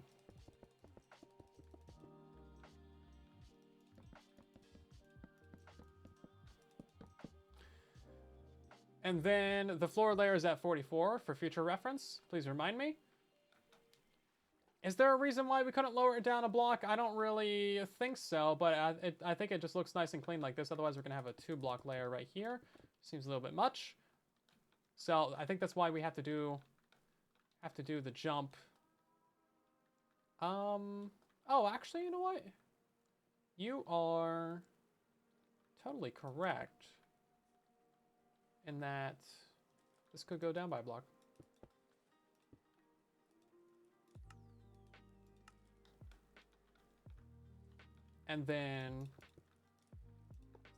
Speaker 1: And then the floor layer is at 44 for future reference. Please remind me. Is there a reason why we couldn't lower it down a block? I don't really think so, but I think it just looks nice and clean like this. Otherwise, we're going to have a 2-block layer right here. Seems a little bit much. So I think that's why we have to do the jump. Oh, actually, you know what? You are totally correct in that this could go down by a block. And then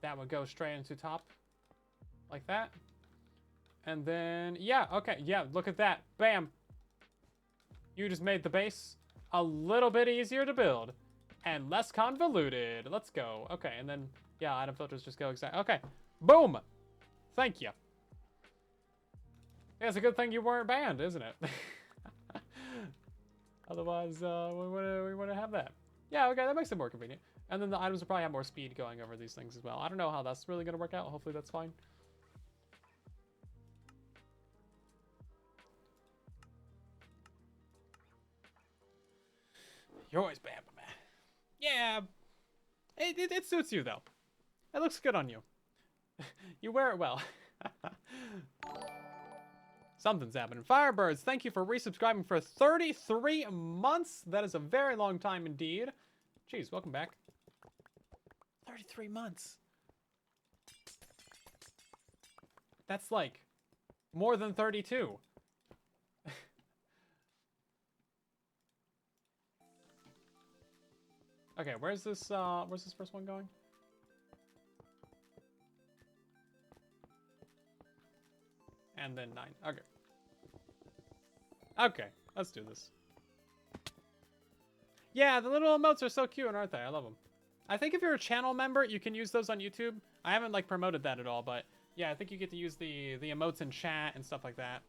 Speaker 1: that would go straight into top like that. And then, yeah, okay, yeah, look at that. Bam. You just made the base a little bit easier to build and less convoluted. Let's go. Okay, and then, yeah, item filters just go exact. Okay, boom. Thank you. Yeah, it's a good thing you weren't banned, isn't it? Otherwise, we wouldn't have that. Yeah, okay, that makes it more convenient. And then the items will probably have more speed going over these things as well. I don't know how that's really going to work out. Hopefully that's fine. You're always bad, man. Yeah. It suits you, though. It looks good on you. You wear it well. Something's happening. Firebirds, thank you for resubscribing for 33 months. That is a very long time indeed. Jeez, welcome back. 33 months. That's like more than 32. Okay, where's this first one going? And then 9. Okay. Okay, let's do this. Yeah, the little emotes are so cute, aren't they? I love them. I think if you're a channel member, you can use those on YouTube. I haven't, like, promoted that at all, but yeah, I think you get to use the emotes in chat and stuff like that.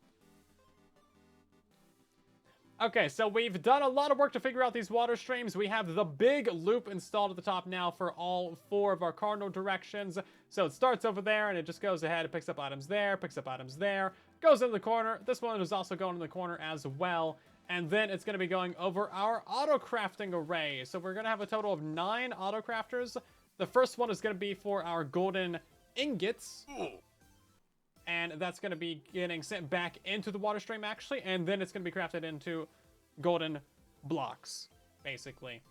Speaker 1: Okay, so we've done a lot of work to figure out these water streams. We have the big loop installed at the top now for all 4 of our cardinal directions. So it starts over there, and it just goes ahead. It picks up items there, picks up items there, goes in the corner. This one is also going in the corner as well. And then it's going to be going over our auto-crafting array. So we're going to have a total of 9 auto-crafters. The first one is going to be for our golden ingots. And that's going to be getting sent back into the water stream, actually. And then it's going to be crafted into golden blocks, basically.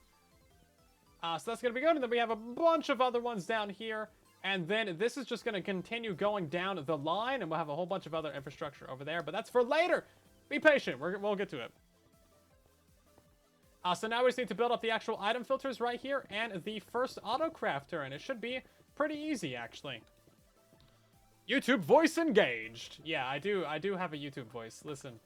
Speaker 1: So that's going to be good. And then we have a bunch of other ones down here. And then this is just going to continue going down the line. And we'll have a whole bunch of other infrastructure over there. But that's for later. Be patient. We'll get to it. So now we just need to build up the actual item filters right here and the first autocrafter, and it should be pretty easy, actually. YouTube voice engaged. Yeah, I do have a YouTube voice. Listen,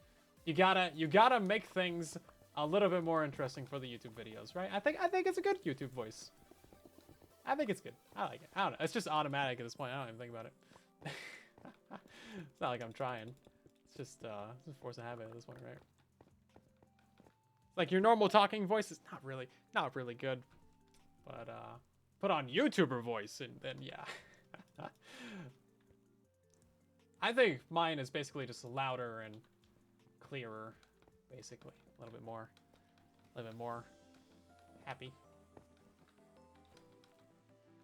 Speaker 1: you gotta make things a little bit more interesting for the YouTube videos, right? I think it's a good YouTube voice. I think it's good. I like it. I don't know. It's just automatic at this point. I don't even think about it. It's not like I'm trying. It's just force of habit at this point, right? Like your normal talking voice is not really good, but put on YouTuber voice and then yeah. I think mine is basically just louder and clearer, basically a little bit more happy.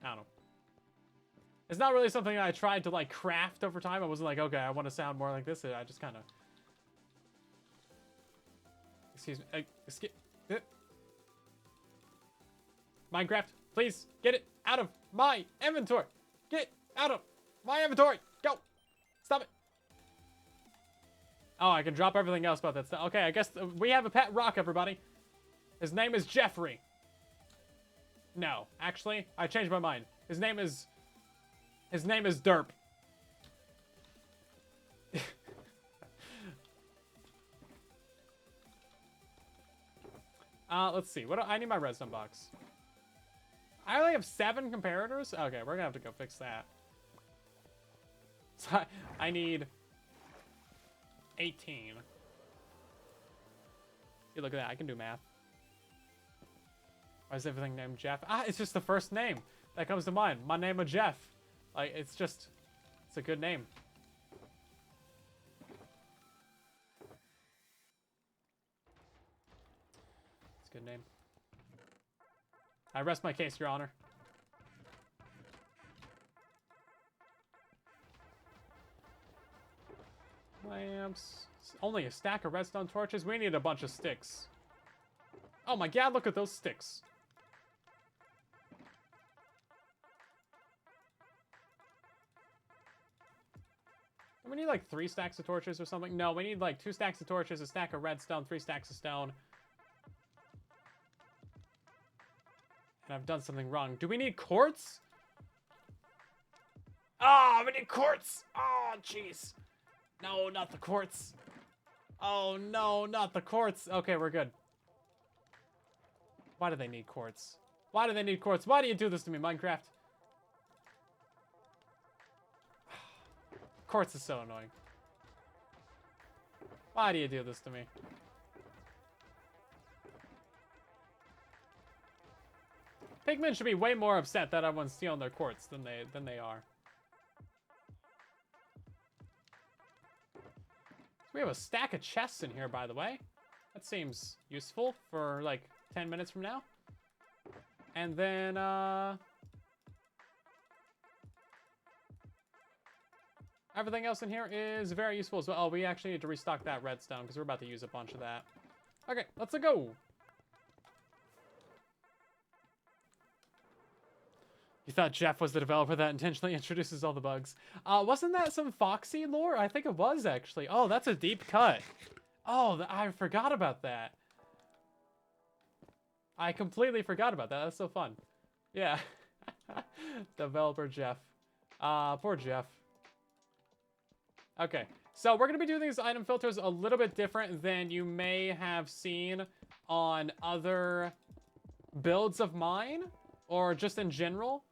Speaker 1: I don't know. It's not really something I tried to like craft over time. I wasn't like, okay, I want to sound more like this. I just kind of. Excuse me. Minecraft, please get it out of my inventory. Get out of my inventory. Go. Stop it. Oh, I can drop everything else about that stuff. Okay, I guess we have a pet rock, everybody. His name is Jeffrey. No, actually, I changed my mind. His name is Derp. Let's see. I need my redstone box. I only have 7 comparators? Okay, we're gonna have to go fix that. So I need 18. You look at that, I can do math. Why is everything named Jeff? It's just the first name that comes to mind. My name is Jeff. Like, it's a good name. It's a good name. I rest my case, Your Honor. Lamps. Only a stack of redstone torches? We need a bunch of sticks. Oh my god, look at those sticks. We need like 3 stacks of torches or something. No, we need like 2 stacks of torches, a stack of redstone, 3 stacks of stone. And I've done something wrong. Do we need quartz? Ah, we need quartz. Oh, jeez. No, not the quartz. Oh, no, not the quartz. Okay, we're good. Why do they need quartz? Why do they need quartz? Why do you do this to me, Minecraft? Quartz is so annoying. Why do you do this to me? Pigmen should be way more upset that everyone's stealing their quartz than they are. So we have a stack of chests in here, by the way. That seems useful for like 10 minutes from now. And then everything else in here is very useful as well. Oh, we actually need to restock that redstone because we're about to use a bunch of that. Okay, let's go. You thought Jeff was the developer that intentionally introduces all the bugs. Wasn't that some Foxy lore? I think it was, actually. Oh, that's a deep cut. Oh, I forgot about that. I completely forgot about that. That's so fun. Yeah. Developer Jeff. Poor Jeff. Okay, so we're going to be doing these item filters a little bit different than you may have seen on other builds of mine, or just in general.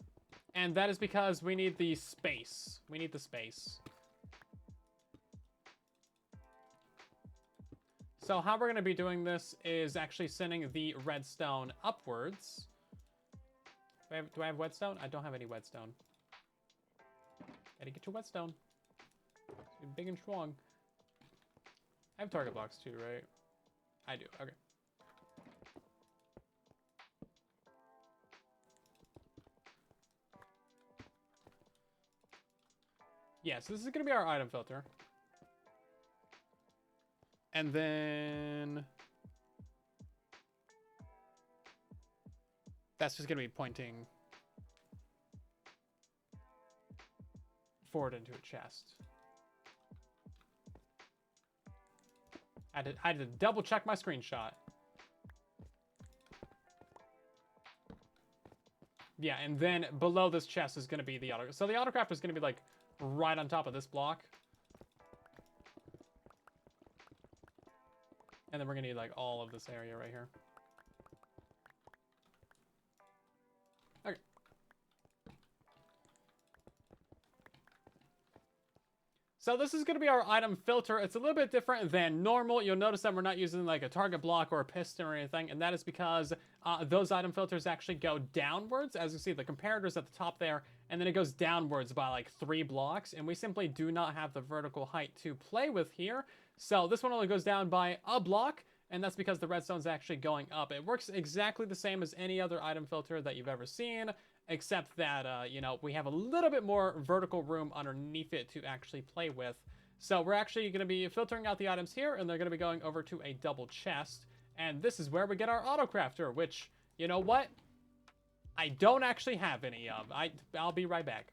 Speaker 1: And that is because we need the space. We need the space. So how we're going to be doing this is actually sending the redstone upwards. Do I have redstone? I don't have any redstone. Gotta get your redstone. You're big and strong. I have target blocks too, right? I do. Okay. Yeah, so this is going to be our item filter. And then that's just going to be pointing forward into a chest. I had to double check my screenshot. Yeah, and then below this chest is going to be the auto. So the autocrafter is going to be like right on top of this block. And then we're going to need like all of this area right here. Okay. So this is going to be our item filter. It's a little bit different than normal. You'll notice that we're not using like a target block or a piston or anything, and that is because those item filters actually go downwards. As you see, the comparator's at the top there, and then it goes downwards by like 3 blocks, and we simply do not have the vertical height to play with here. So this one only goes down by a block, and that's because the redstone's actually going up. It works exactly the same as any other item filter that you've ever seen, except that, you know, we have a little bit more vertical room underneath it to actually play with. So we're actually going to be filtering out the items here, and they're going to be going over to a double chest. And this is where we get our autocrafter, which, you know what? I don't actually have any of. I'll be right back.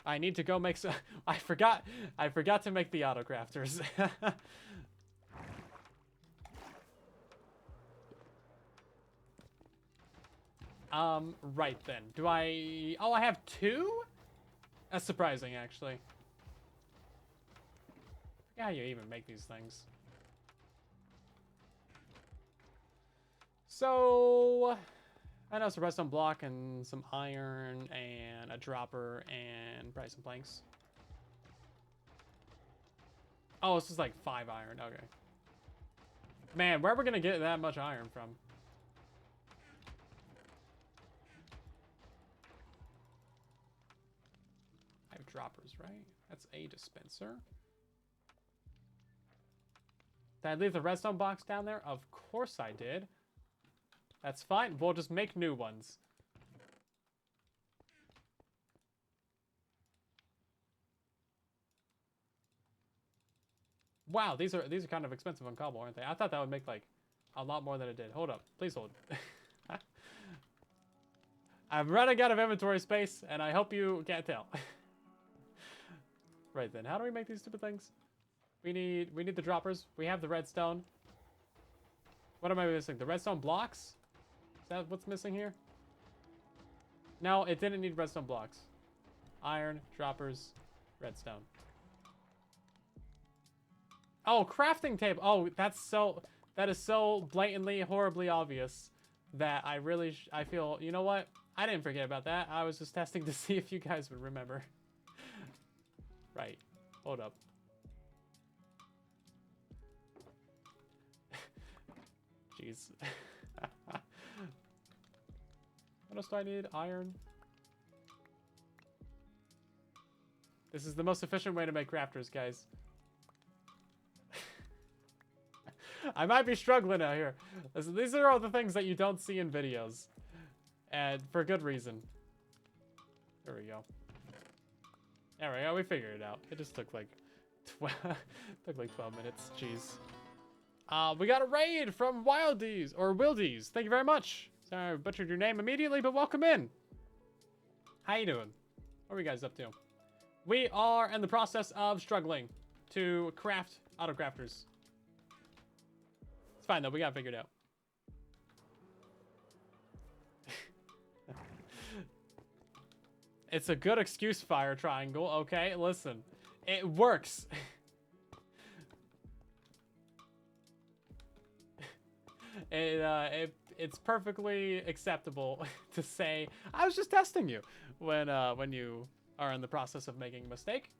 Speaker 1: I need to go make some... I forgot to make the autocrafters. Right then. Do I... Oh, I have 2? That's surprising, actually. Yeah, you even make these things. So... I know some redstone block and some iron and a dropper and probably some planks. Oh, this is like 5 iron. Okay. Man, where are we gonna get that much iron from? 5 droppers, right? That's a dispenser. Did I leave the redstone box down there? Of course I did. That's fine. We'll just make new ones. Wow, these are kind of expensive on cobble, aren't they? I thought that would make like a lot more than it did. Hold up. Please hold. I'm running out of inventory space, and I hope you can't tell. Right then, how do we make these stupid things? We need the droppers. We have the redstone. What am I missing? The redstone blocks? Is that what's missing here? No, it didn't need redstone blocks. Iron, droppers, redstone. Oh, crafting table. Oh, that is so blatantly, horribly obvious that I feel, you know what? I didn't forget about that. I was just testing to see if you guys would remember. Right. Hold up. Jeez. What else do I need? Iron. This is the most efficient way to make crafters, guys. I might be struggling out here. Listen, these are all the things that you don't see in videos. And for good reason. There we go. There we go. We figured it out. It just took like 12 minutes. Jeez. We got a raid from Wildies or Wildies. Thank you very much. Sorry, I butchered your name immediately, but welcome in. How you doing? What are you guys up to? We are in the process of struggling to craft autocrafters. It's fine though. We got it figured out. It's a good excuse, fire triangle. Okay, listen, it works. It's perfectly acceptable to say I was just testing you when you are in the process of making a mistake.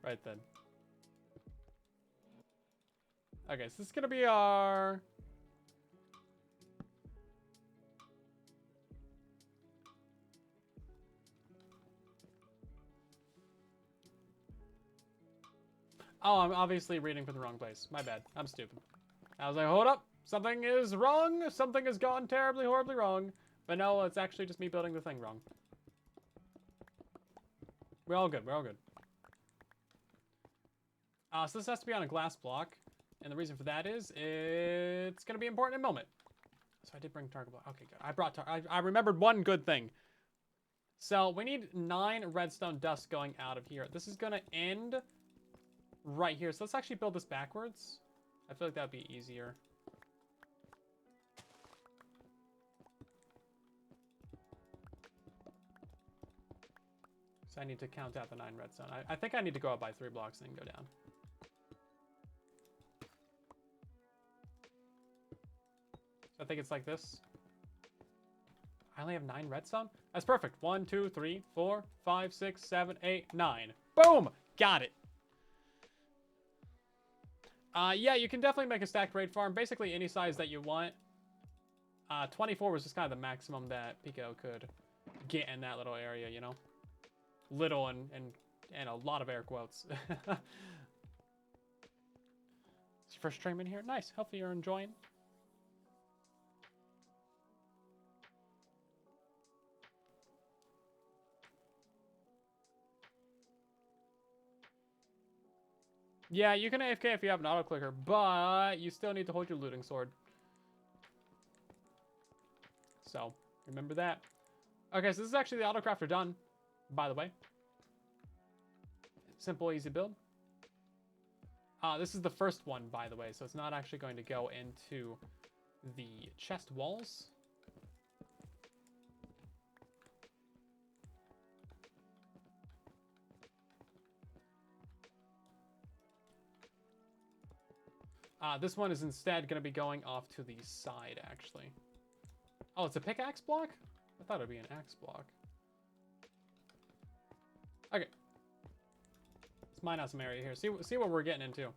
Speaker 1: Right then. Okay, so this is gonna be our... Oh, I'm obviously reading from the wrong place. My bad. I'm stupid. I was like, hold up. Something is wrong. Something has gone terribly, horribly wrong. But no, it's actually just me building the thing wrong. We're all good. We're all good. So this has to be on a glass block. And the reason for that is it's going to be important in a moment. So I did bring target block. Okay, good. I brought I remembered one good thing. So we need 9 redstone dust going out of here. This is going to end right here. So let's actually build this backwards. I feel like that would be easier. I need to count out the 9 redstone. I think I need to go up by 3 blocks and then go down. So I think it's like this. I only have 9 redstone? That's perfect. 1, 2, 3, 4, 5, 6, 7, 8, 9. Boom! Got it. Yeah, you can definitely make a stacked raid farm. Basically any size that you want. 24 was just kind of the maximum that Pico could get in that little area, you know? Little and a lot of air quotes. It's your first stream in here? Nice. Hopefully you're enjoying. Yeah, you can AFK if you have an auto clicker, but you still need to hold your looting sword. So, remember that. Okay, so this is actually the autocrafter done, by the way. Simple, easy build. This is the first one, by the way, so it's not actually going to go into the chest walls. This one is instead going to be going off to the side, actually. Oh, it's a pickaxe block? I thought it would be an axe block. Okay. Let's mine out some area here. See what we're getting into.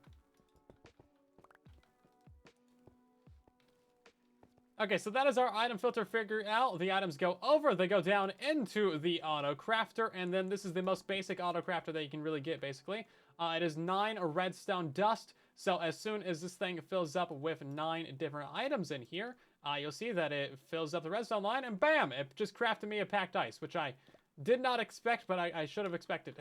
Speaker 1: Okay, so that is our item filter figured out. The items go over, they go down into the auto crafter, and then this is the most basic auto crafter that you can really get, basically. It is 9 redstone dust, so as soon as this thing fills up with 9 different items in here, you'll see that it fills up the redstone line, and bam! It just crafted me a packed ice, which I did not expect, but I should have expected.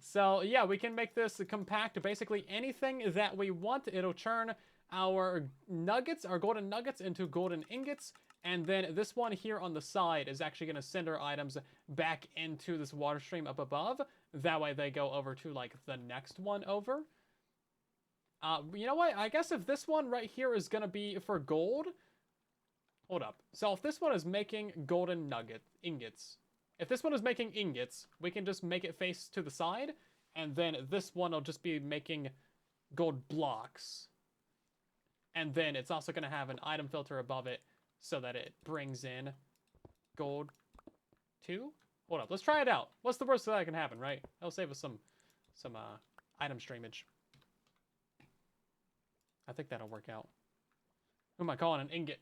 Speaker 1: So, yeah, we can make this compact. Basically, anything that we want, it'll turn our nuggets, our golden nuggets, into golden ingots. And then this one here on the side is actually going to send our items back into this water stream up above. That way they go over to, like, the next one over. You know what? I guess if this one right here is going to be for gold... Hold up. So if this one is making golden ingots... If this one is making ingots, we can just make it face to the side. And then this one will just be making gold blocks. And then it's also going to have an item filter above it so that it brings in gold too. Hold up, let's try it out. What's the worst that can happen, right? That'll save us some item streamage. I think that'll work out. Who am I calling an ingot?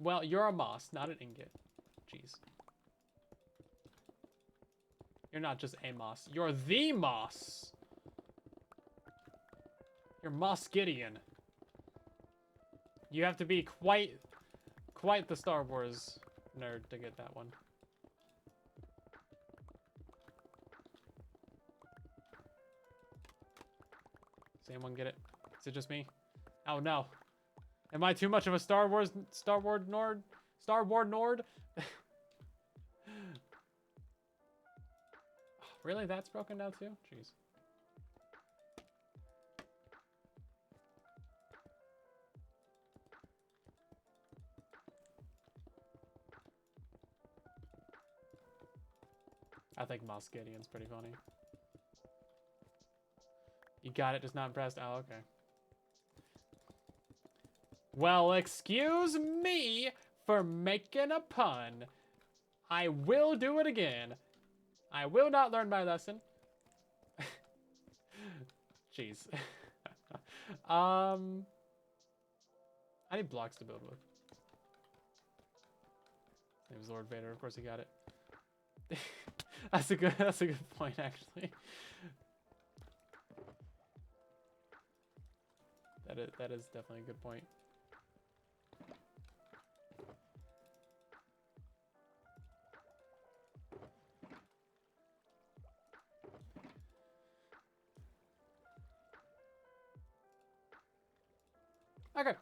Speaker 1: Well, you're a moss, not an ingot. Jeez. You're not just a moss. You're the moss. You're Moss Gideon. You have to be quite the Star Wars nerd to get that one. Does anyone get it? Is it just me? Oh no. Am I too much of a Star Wars nerd? Really? That's broken down too? Jeez. I think Moss Gideon's pretty funny. You got it, just not impressed? Oh, okay. Well, excuse me for making a pun. I will do it again. I will not learn my lesson. Jeez. I need blocks to build with. His name was Lord Vader, of course he got it. That's a good point, actually. That is definitely a good point. Okay.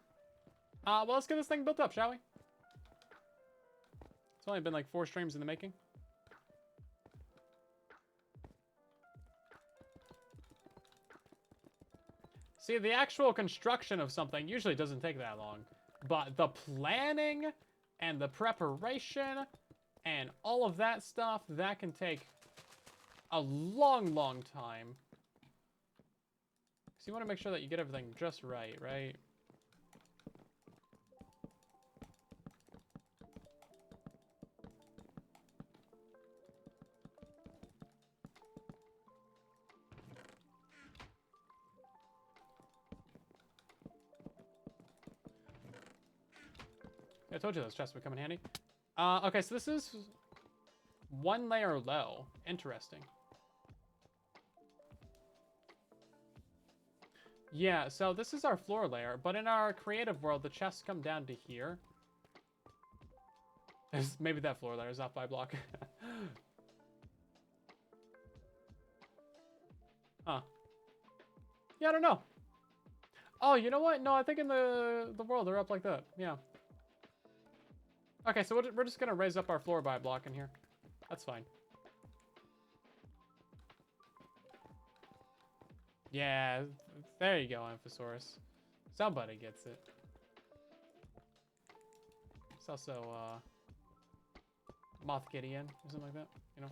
Speaker 1: Well, let's get this thing built up, shall we? It's only been like 4 streams in the making. See, the actual construction of something usually doesn't take that long, but the planning and the preparation And all of that stuff, that can take a long, long time. So you want to make sure that you get everything just right, right? I told you those chests would come in handy. Okay, so this is 1 layer low. Interesting. Yeah, so this is our floor layer, but in our creative world, the chests come down to here. Maybe that floor layer is off by a block. Huh. Yeah, I don't know. Oh, you know what? No, I think in the world, they're up like that. Yeah. Okay, so we're just gonna raise up our floor by a block in here. That's fine. Yeah, there you go, Amphisaurus. Somebody gets it. It's also, Moth Gideon, or something like that, you know?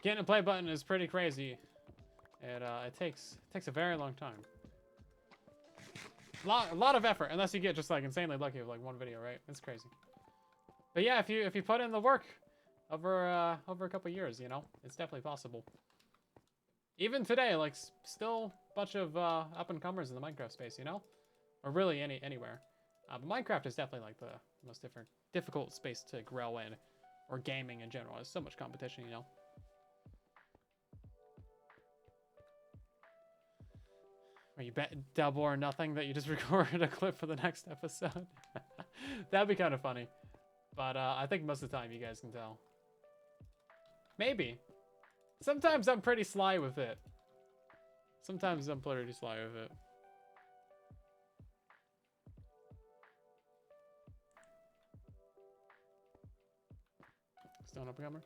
Speaker 1: Getting a play button is pretty crazy. It takes a very long time. A lot of effort, unless you get just like insanely lucky with like one video, right? It's crazy. But yeah, if you put in the work over a couple years, you know, it's definitely possible. Even today, like still a bunch of up and comers in the Minecraft space, you know, or really anywhere. But Minecraft is definitely like the most difficult space to grow in, or gaming in general. There's so much competition, you know. Or you bet double or nothing that you just recorded a clip for the next episode. That'd be kind of funny. But I think most of the time you guys can tell. Maybe. Sometimes I'm pretty sly with it. Sometimes I'm pretty sly with it. Stone up-and-comer?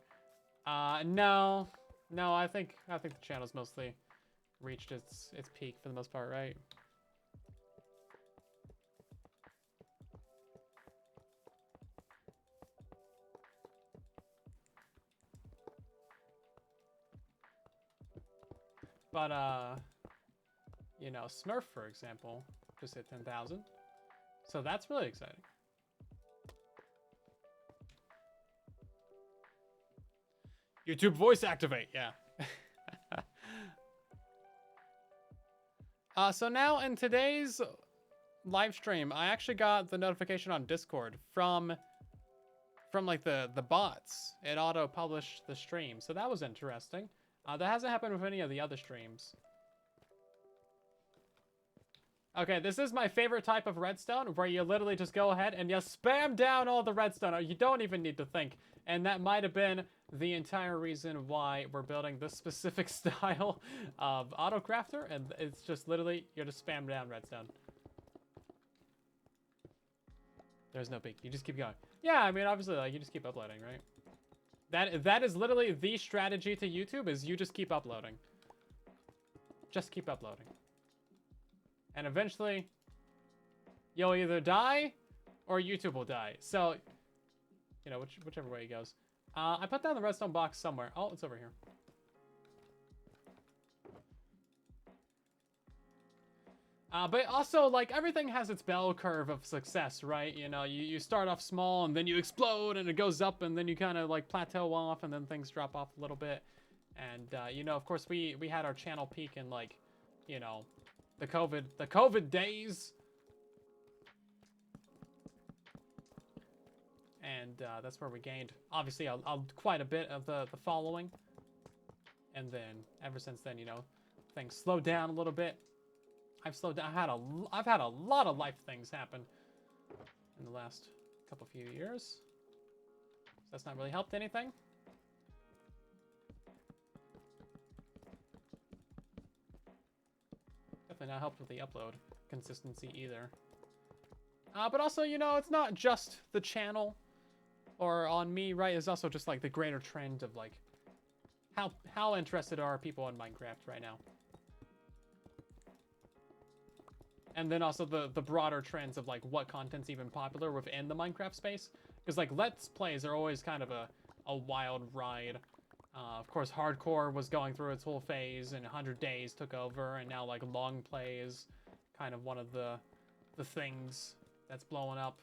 Speaker 1: No. No, I think the channel's mostly reached its peak for the most part, right? But you know, Smurf, for example, just hit 10,000. So that's really exciting. YouTube voice activate, yeah. So now in today's live stream, I actually got the notification on Discord from like the bots. It auto published the stream, so that was interesting. That hasn't happened with any of the other streams. Okay, this is my favorite type of redstone, where you literally just go ahead and you spam down all the redstone. You don't even need to think. And that might have been the entire reason why we're building this specific style of autocrafter. And it's just literally, you're just spam down redstone. There's no peak. You just keep going. Yeah, I mean, obviously, like, you just keep uploading, right? That is literally the strategy to YouTube, is you just keep uploading. Just keep uploading. And eventually, you'll either die or YouTube will die. So, you know, whichever way it goes. I put down the redstone box somewhere. Oh, it's over here. But also, like, everything has its bell curve of success, right? You know, you start off small, and then you explode, and it goes up, and then you kind of, like, plateau off, and then things drop off a little bit. And, you know, of course, we had our channel peak in, like, you know, the COVID days. And that's where we gained, obviously, quite a bit of the following. And then, ever since then, you know, things slowed down a little bit. I've slowed down. I've had a lot of life things happen in the last few years. So that's not really helped anything. Definitely not helped with the upload consistency either. But also, you know, it's not just the channel or on me, right? It's also just like the greater trend of like how interested are people in Minecraft right now. and then also the broader trends of like what content's even popular within the Minecraft space. Because like Let's Plays are always kind of a wild ride. Of course, hardcore was going through its whole phase, and 100 Days took over, and now like long play is kind of one of the things that's blowing up.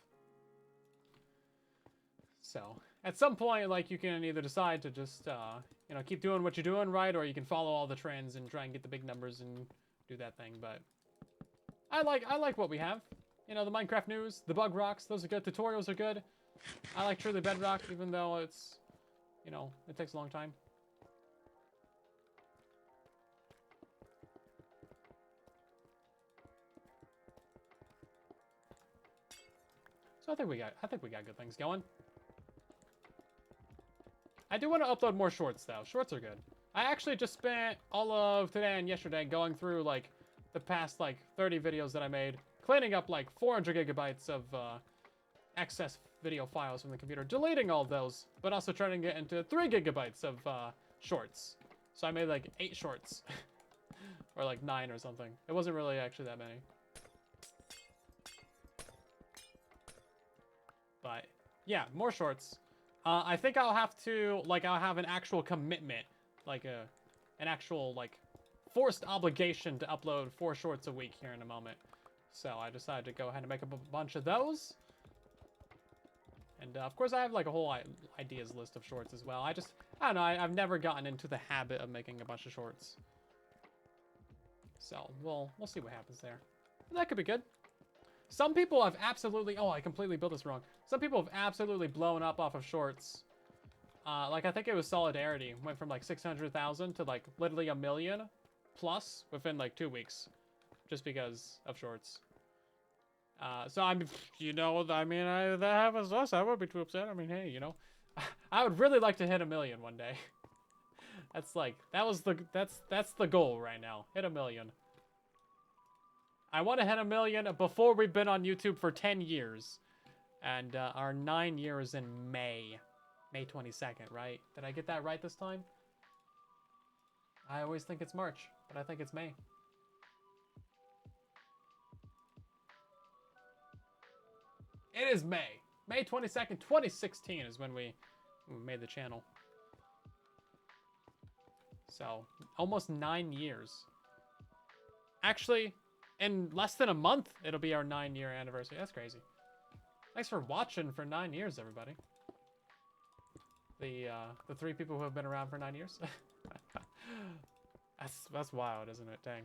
Speaker 1: So at some point, like, you can either decide to just you know, keep doing what you're doing, right, or you can follow all the trends and try and get the big numbers and do that thing. But I like what we have. You know, the Minecraft news, the bug rocks, those are good. Tutorials are good. I like truly Bedrock, even though it's, you know, it takes a long time. So I think we got good things going. I do want to upload more shorts though. Shorts are good. I actually just spent all of today and yesterday going through like the past like 30 videos that I made, cleaning up like 400 gigabytes of excess video files from the computer, deleting all of those, but also trying to get into 3 gigabytes of shorts. So I made like 8 shorts, or like 9 or something. It wasn't really actually that many. But yeah, more shorts. I think I'll have to, like, I'll have an actual commitment, like an actual, like, forced obligation to upload 4 shorts a week here in a moment. So I decided to go ahead and make up a bunch of those. And of course I have like a whole ideas list of shorts as well. I don't know, I've never gotten into the habit of making a bunch of shorts. So we'll see what happens there. But that could be good. Some people have absolutely, oh, I completely built this wrong. Some people have absolutely blown up off of shorts. Like, I think it was Solidarity. Went from like 600,000 to like literally 1 million plus within like 2 weeks. Just because of shorts. So I'm, you know, I mean, that happens to us. I wouldn't be too upset. I mean, hey, you know, I would really like to hit 1 million one day. That's like, that's the goal right now. Hit 1 million. I want to hit 1 million before we've been on YouTube for 10 years. And our 9 years in May. May 22nd, right? Did I get that right this time? I always think it's March, but I think it's May. It is May. May 22nd, 2016 is when we made the channel. So, almost 9 years. Actually, in less than a month, it'll be our 9-year anniversary. That's crazy. Thanks for watching for 9 years, everybody. The 3 people who have been around for 9 years. That's wild, isn't it? Dang.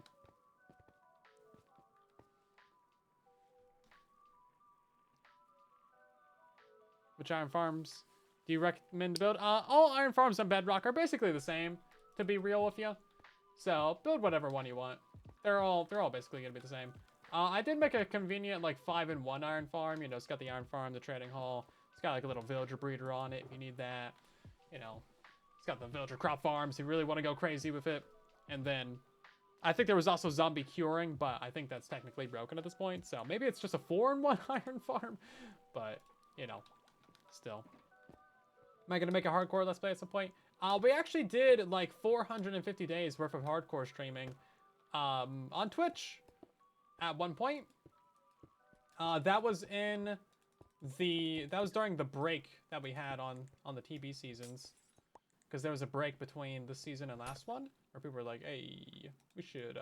Speaker 1: Which iron farms do you recommend to build? All iron farms on Bedrock are basically the same, to be real with you. So build whatever one you want. They're all basically gonna be the same. I did make a convenient like 5-in-1 iron farm. You know, it's got the iron farm, the trading hall. It's got like a little villager breeder on it if you need that. You know, it's got the villager crop farms. You really want to go crazy with it. And then I think there was also zombie curing, but I think that's technically broken at this point. So maybe it's just a 4-in-1 iron farm. But you know. Still. Am I going to make a hardcore Let's Play at some point? We actually did like 450 days worth of hardcore streaming on Twitch at one point. That was during the break that we had on the TB seasons. Because there was a break between this season and last one. Where people were like, hey, we should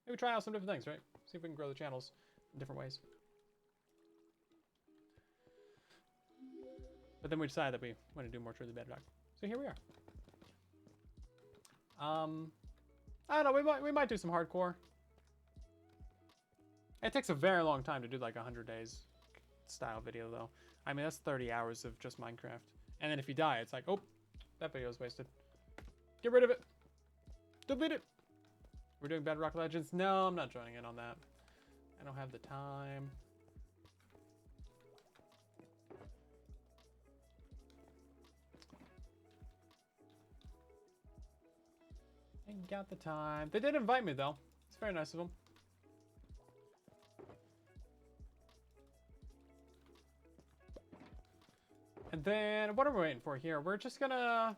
Speaker 1: maybe try out some different things, right? See if we can grow the channels in different ways. But then we decided that we want to do more Truly Bedrock. So here we are. I don't know, we might do some hardcore. It takes a very long time to do like 100 days style video though. I mean, that's 30 hours of just Minecraft. And then if you die, it's like, oh, that video is wasted. Get rid of it. Delete it. We're doing Bedrock Legends. No, I'm not joining in on that. I don't have the time. Ain't got the time. They did invite me though. It's very nice of them. And then what are we waiting for here? We're just gonna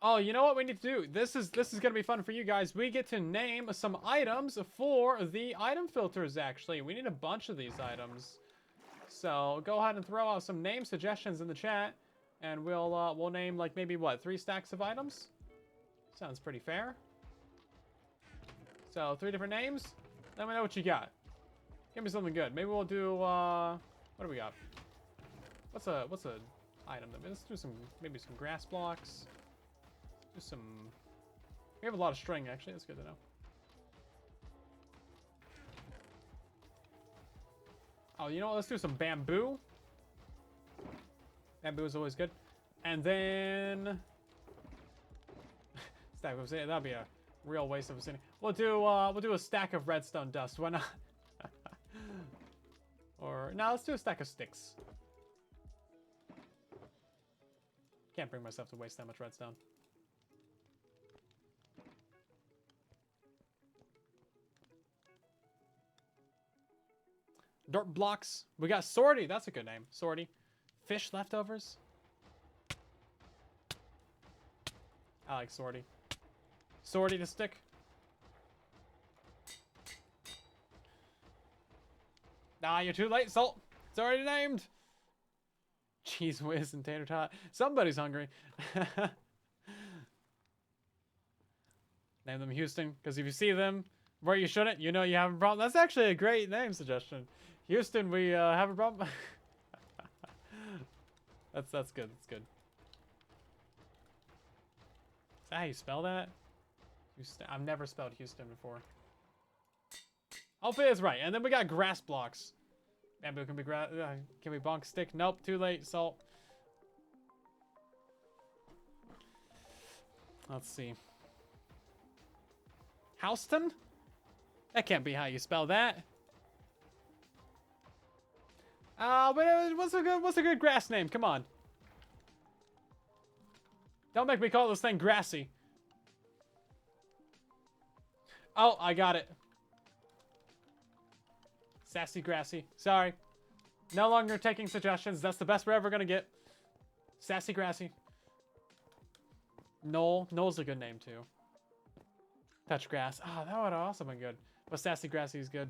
Speaker 1: Oh, you know what we need to do? This is gonna be fun for you guys. We get to name some items for the item filters. Actually, we need a bunch of these items. So go ahead and throw out some name suggestions in the chat, and we'll name like maybe what 3 stacks of items. Sounds pretty fair. So 3 different names. Let me know what you got. Give me something good. Maybe we'll do what do we got? What's a item? Let's do maybe some grass blocks. Do some. We have a lot of string actually. That's good to know. Oh, you know what? Let's do some bamboo. Bamboo is always good. And then stack of obsidian. That'd be a real waste of obsidian. We'll do a stack of redstone dust. Why not? Or no, let's do a stack of sticks. Can't bring myself to waste that much redstone. Dirt blocks. We got Sorty. That's a good name. Sorty. Fish leftovers. I like Sorty. Sorty to stick. Nah, you're too late, Salt. It's already named. Cheese whiz and tater tot. Somebody's hungry. Name them Houston, because if you see them where you shouldn't, you know you have a problem. That's actually a great name suggestion. Houston, we have a problem. That's good. That's good. Is that how you spell that? Houston. I've never spelled Houston before. Hopefully it's right. And then we got grass blocks. Bamboo can be can we bonk stick? Nope, too late. Salt. Let's see. Houston? That can't be how you spell that. But what's a good grass name? Come on. Don't make me call this thing grassy. Oh, I got it. Sassy Grassy. Sorry. No longer taking suggestions. That's the best we're ever gonna get. Sassy Grassy. Noel. Noel's a good name too. Touch Grass. Ah, that would have also been good. But Sassy Grassy is good.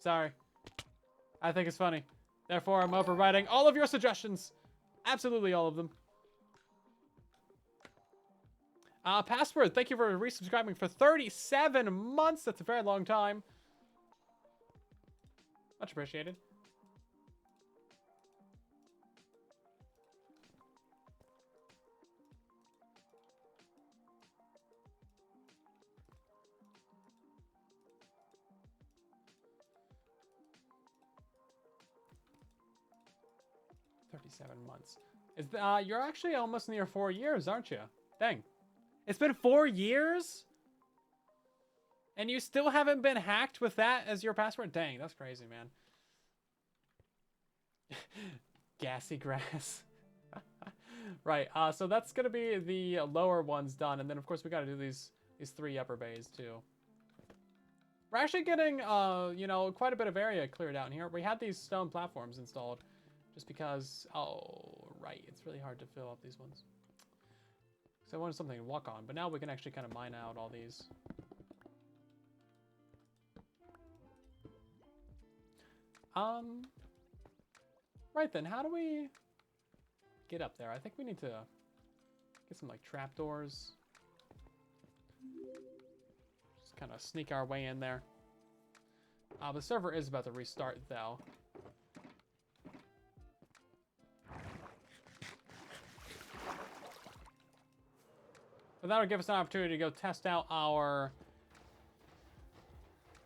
Speaker 1: Sorry. I think it's funny. Therefore, I'm overriding all of your suggestions. Absolutely all of them. Password, thank you for resubscribing for 37 months. That's a very long time. Much appreciated. Months. You're actually almost near 4 years, aren't you? Dang. It's been 4 years? And you still haven't been hacked with that as your password? Dang, that's crazy, man. Gassy grass. Right, so that's gonna be the lower ones done, and then of course we gotta do these 3 upper bays too. We're actually getting, you know, quite a bit of area cleared out in here. We had these stone platforms installed. Just because, oh, right, it's really hard to fill up these ones. So I wanted something to walk on, but now we can actually kind of mine out all these. Right then, how do we get up there? I think we need to get some like trapdoors. Just kind of sneak our way in there. The server is about to restart though. But that'll give us an opportunity to go test out our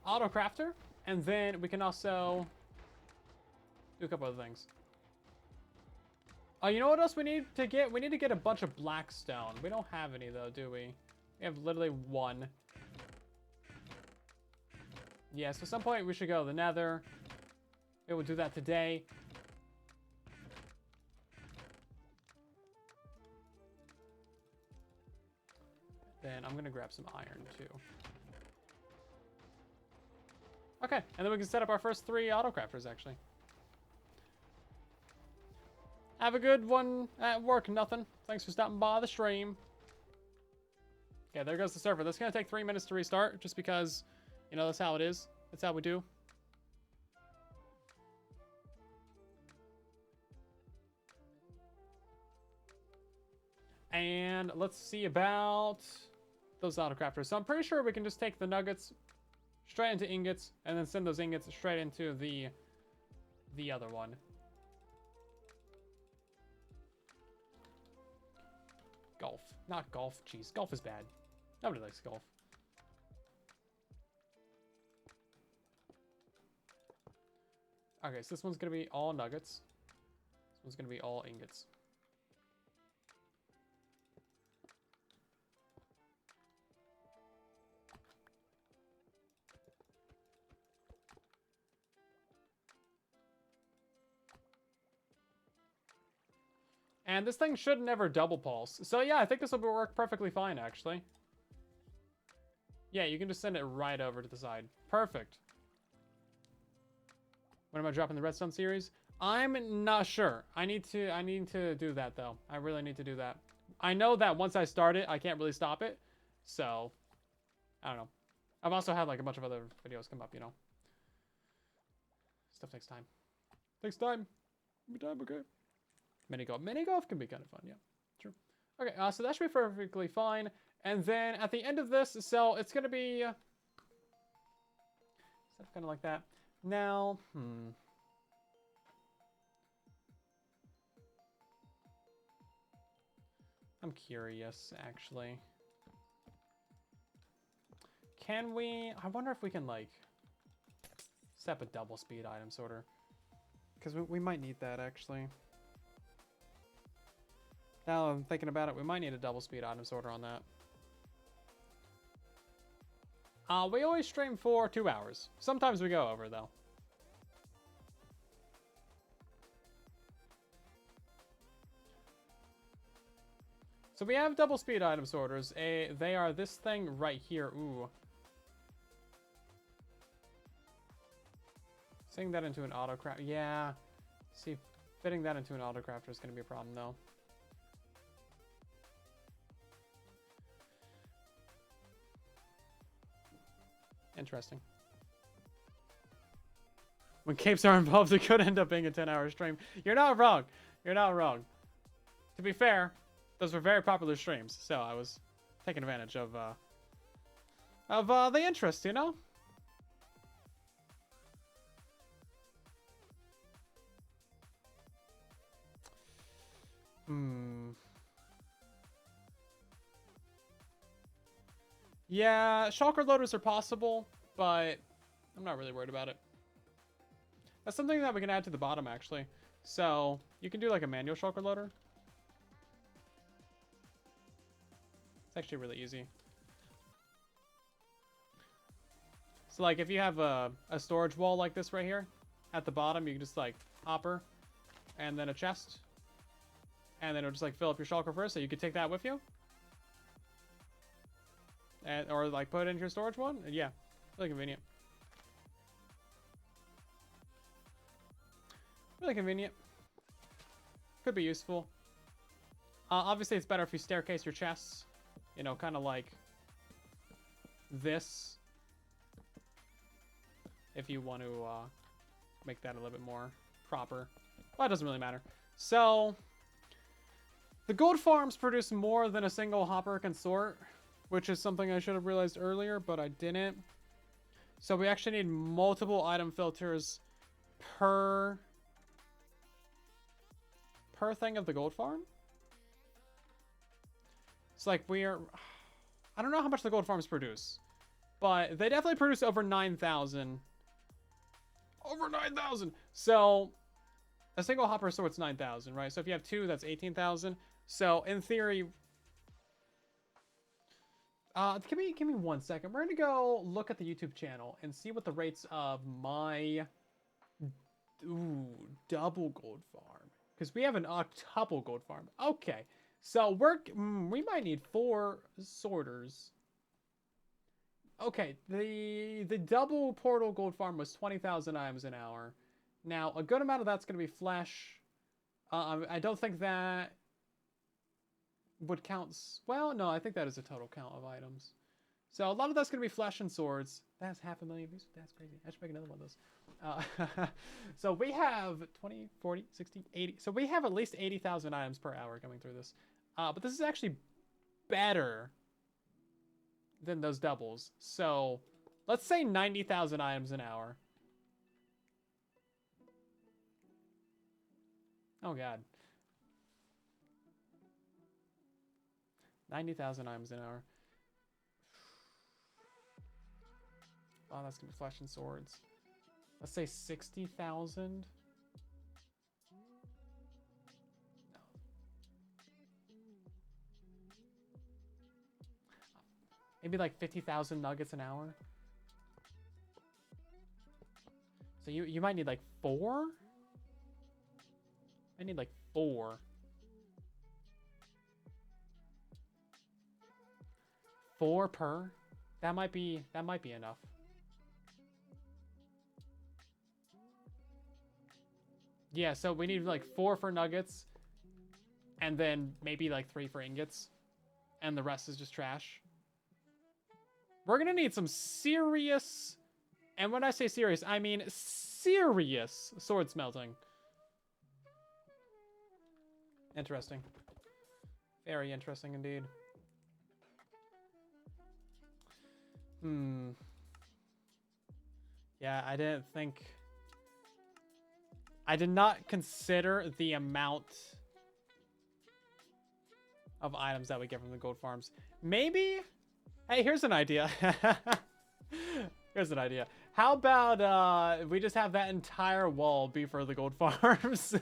Speaker 1: autocrafter, and then we can also do a couple other things. You know what else we need to get? We need to get a bunch of black stone. We don't have any though, do we? We have literally 1. Yeah, so at some point we should go to the nether. Maybe we'll do that today. Then I'm gonna grab some iron too. Okay, and then we can set up our first 3 autocrafters actually. Have a good one at work, nothing. Thanks for stopping by the stream. Okay, there goes the server. That's going to take 3 minutes to restart, just because, you know, that's how it is. That's how we do. And let's see about those autocrafters. So I'm pretty sure we can just take the nuggets straight into ingots and then send those ingots straight into the other one. Golf. Not golf. Jeez, golf is bad. Nobody likes golf. Okay, so this one's going to be all nuggets. This one's going to be all ingots. And this thing should never double pulse. So yeah, I think this will work perfectly fine, actually. Yeah, you can just send it right over to the side. Perfect. When am I dropping the Redstone series? I'm not sure. I need to do that, though. I really need to do that. I know that once I start it, I can't really stop it. So, I don't know. I've also had, like, a bunch of other videos come up, you know. Stuff takes time. Takes time. Okay. Mini golf. Mini golf can be kind of fun, yeah. True. Okay, so that should be perfectly fine. And then at the end of this, so it's going to be stuff kind of like that. Now, I'm curious, actually. Can we... I wonder if we can, like, set up a double speed item sorter. Because we might need that, actually. Now I'm thinking about it, we might need a double speed item sorter on that. We always stream for 2 hours. Sometimes we go over, though. So we have double speed item sorters. They are this thing right here. Ooh. Setting that into an autocrafter. Yeah. See, fitting that into an autocrafter is going to be a problem, though. Interesting. When capes are involved, it could end up being a 10-hour stream. You're not wrong. You're not wrong. To be fair, those were very popular streams, so I was taking advantage of the interest, you know? Yeah, shulker loaders are possible, but I'm not really worried about it. That's something that we can add to the bottom, actually. So, you can do like a manual shulker loader. It's actually really easy. So, like, if you have a storage wall like this right here, at the bottom, you can just, like, hopper, and then a chest. And then it'll just, like, fill up your shulker first, so you could take that with you. And, or, like, put it into your storage one. And yeah, really convenient. Really convenient. Could be useful. Obviously, it's better if you staircase your chests. You know, kind of like this. If you want to make that a little bit more proper. Well, it doesn't really matter. So, the gold farms produce more than a single hopper can sort, which is something I should have realized earlier, but I didn't. So we actually need multiple item filters per thing of the gold farm. It's like I don't know how much the gold farms produce, but they definitely produce over 9,000. Over 9,000! So, a single hopper sorts 9,000, right? So if you have 2, that's 18,000. So, in theory... give me 1 second. We're gonna go look at the YouTube channel and see what the rates of my... double gold farm. Because we have an octuple gold farm. Okay. So, we might need 4 sorters. Okay, the double portal gold farm was 20,000 items an hour. Now, a good amount of that's going to be flesh. I don't think that would count. Well, no, I think that is a total count of items. So a lot of that's going to be flesh and swords. That's 500,000 views. That's crazy. I should make another one of those. So we have 20, 40, 60, 80. So we have at least 80,000 items per hour coming through this. But this is actually better than those doubles. So let's say 90,000 items an hour. Oh, God. 90,000 items an hour. Oh, that's going to be flesh and swords. Let's say 60,000. Maybe like 50,000 nuggets an hour. So you might need like 4? I need like 4. 4 per? That might be enough. Yeah, so we need like 4 for nuggets. And then maybe like 3 for ingots. And the rest is just trash. We're gonna need some serious, and when I say serious, I mean serious sword smelting. Interesting. Very interesting indeed. Yeah, I did not consider the amount of items that we get from the gold farms. Maybe... Hey, here's an idea. Here's an idea. How about we just have that entire wall be for the gold farms?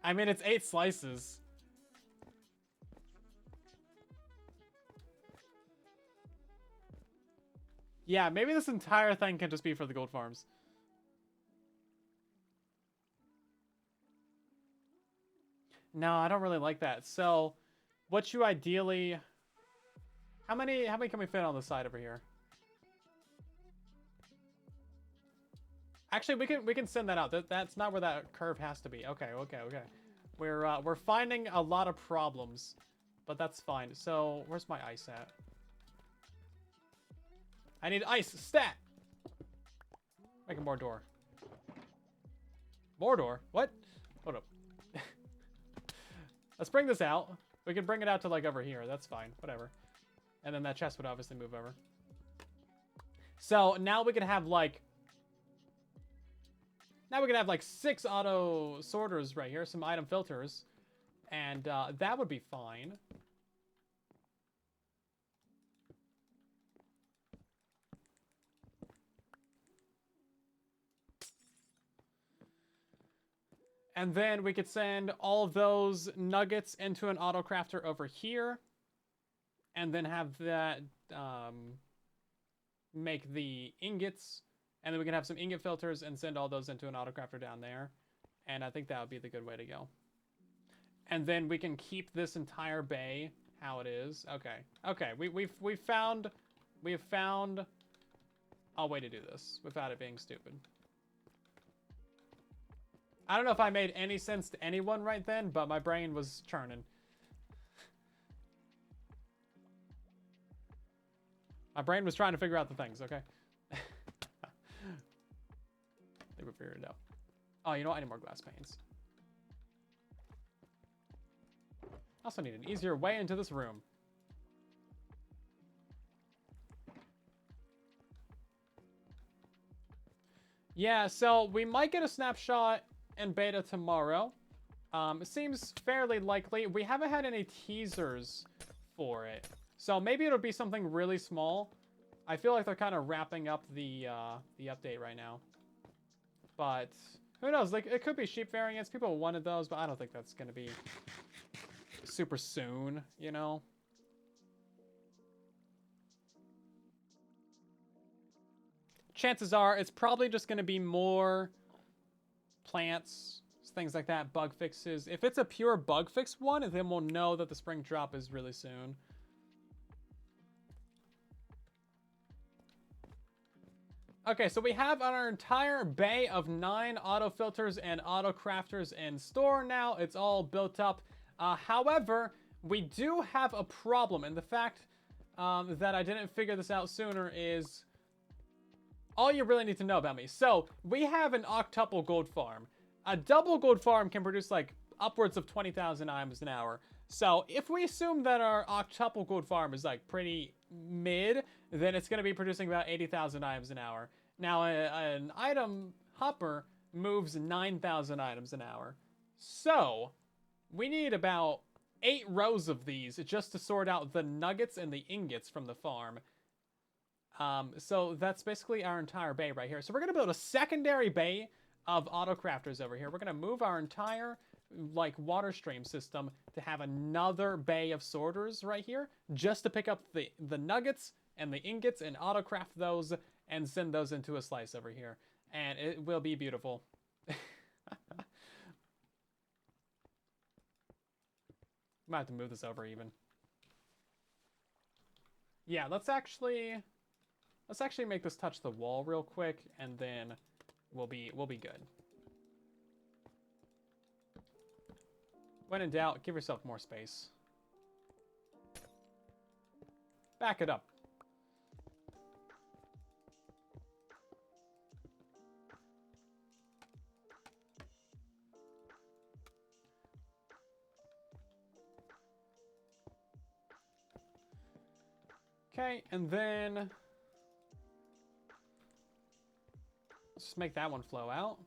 Speaker 1: I mean, it's 8 slices. Yeah, maybe this entire thing can just be for the gold farms. No, I don't really like that. So, what you ideally... How many can we fit on the side over here? Actually, we can send that out. That's not where that curve has to be. Okay. We're finding a lot of problems, but that's fine. So, where's my ice at? I need ice stat. Make a more door. More door? What? Hold up. Let's bring this out. We can bring it out to like over here. That's fine. Whatever. And then that chest would obviously move over. So now we can have like... Now we can have like 6 auto sorters right here. Some item filters. And that would be fine. And then we could send all of those nuggets into an autocrafter over here. And then have that make the ingots. And then we can have some ingot filters and send all those into an autocrafter down there. And I think that would be the good way to go. And then we can keep this entire bay how it is. Okay, we've found a way to do this without it being stupid. I don't know if I made any sense to anyone right then, but my brain was churning. My brain was trying to figure out the things, okay? I think we figured it out. Oh, you know what? I need more glass panes. Also need an easier way into this room. Yeah, so we might get a snapshot in beta tomorrow. It seems fairly likely. We haven't had any teasers for it. So maybe it'll be something really small. I feel like they're kind of wrapping up the update right now. But who knows? Like, it could be sheep variants. People wanted those, but I don't think that's going to be super soon, you know? Chances are it's probably just going to be more plants, things like that, bug fixes. If it's a pure bug fix one, then we'll know that the spring drop is really soon. Okay, so we have our entire bay of 9 auto filters and auto crafters in store now. It's all built up. However, we do have a problem, and the fact that I didn't figure this out sooner is all you really need to know about me. So, we have an octuple gold farm. A double gold farm can produce like upwards of 20,000 items an hour. So, if we assume that our octuple gold farm is like pretty mid, then it's going to be producing about 80,000 items an hour. Now, an item hopper moves 9,000 items an hour. So, we need about 8 rows of these just to sort out the nuggets and the ingots from the farm. So that's basically our entire bay right here. So we're going to build a secondary bay of autocrafters over here. We're going to move our entire like water stream system to have another bay of sorters right here just to pick up the nuggets and the ingots and autocraft those and send those into a slice over here. And it will be beautiful. Might have to move this over even. Yeah, let's actually make this touch the wall real quick, and then we'll be good. When in doubt, give yourself more space. Back it up. Okay, and then let's just make that one flow out.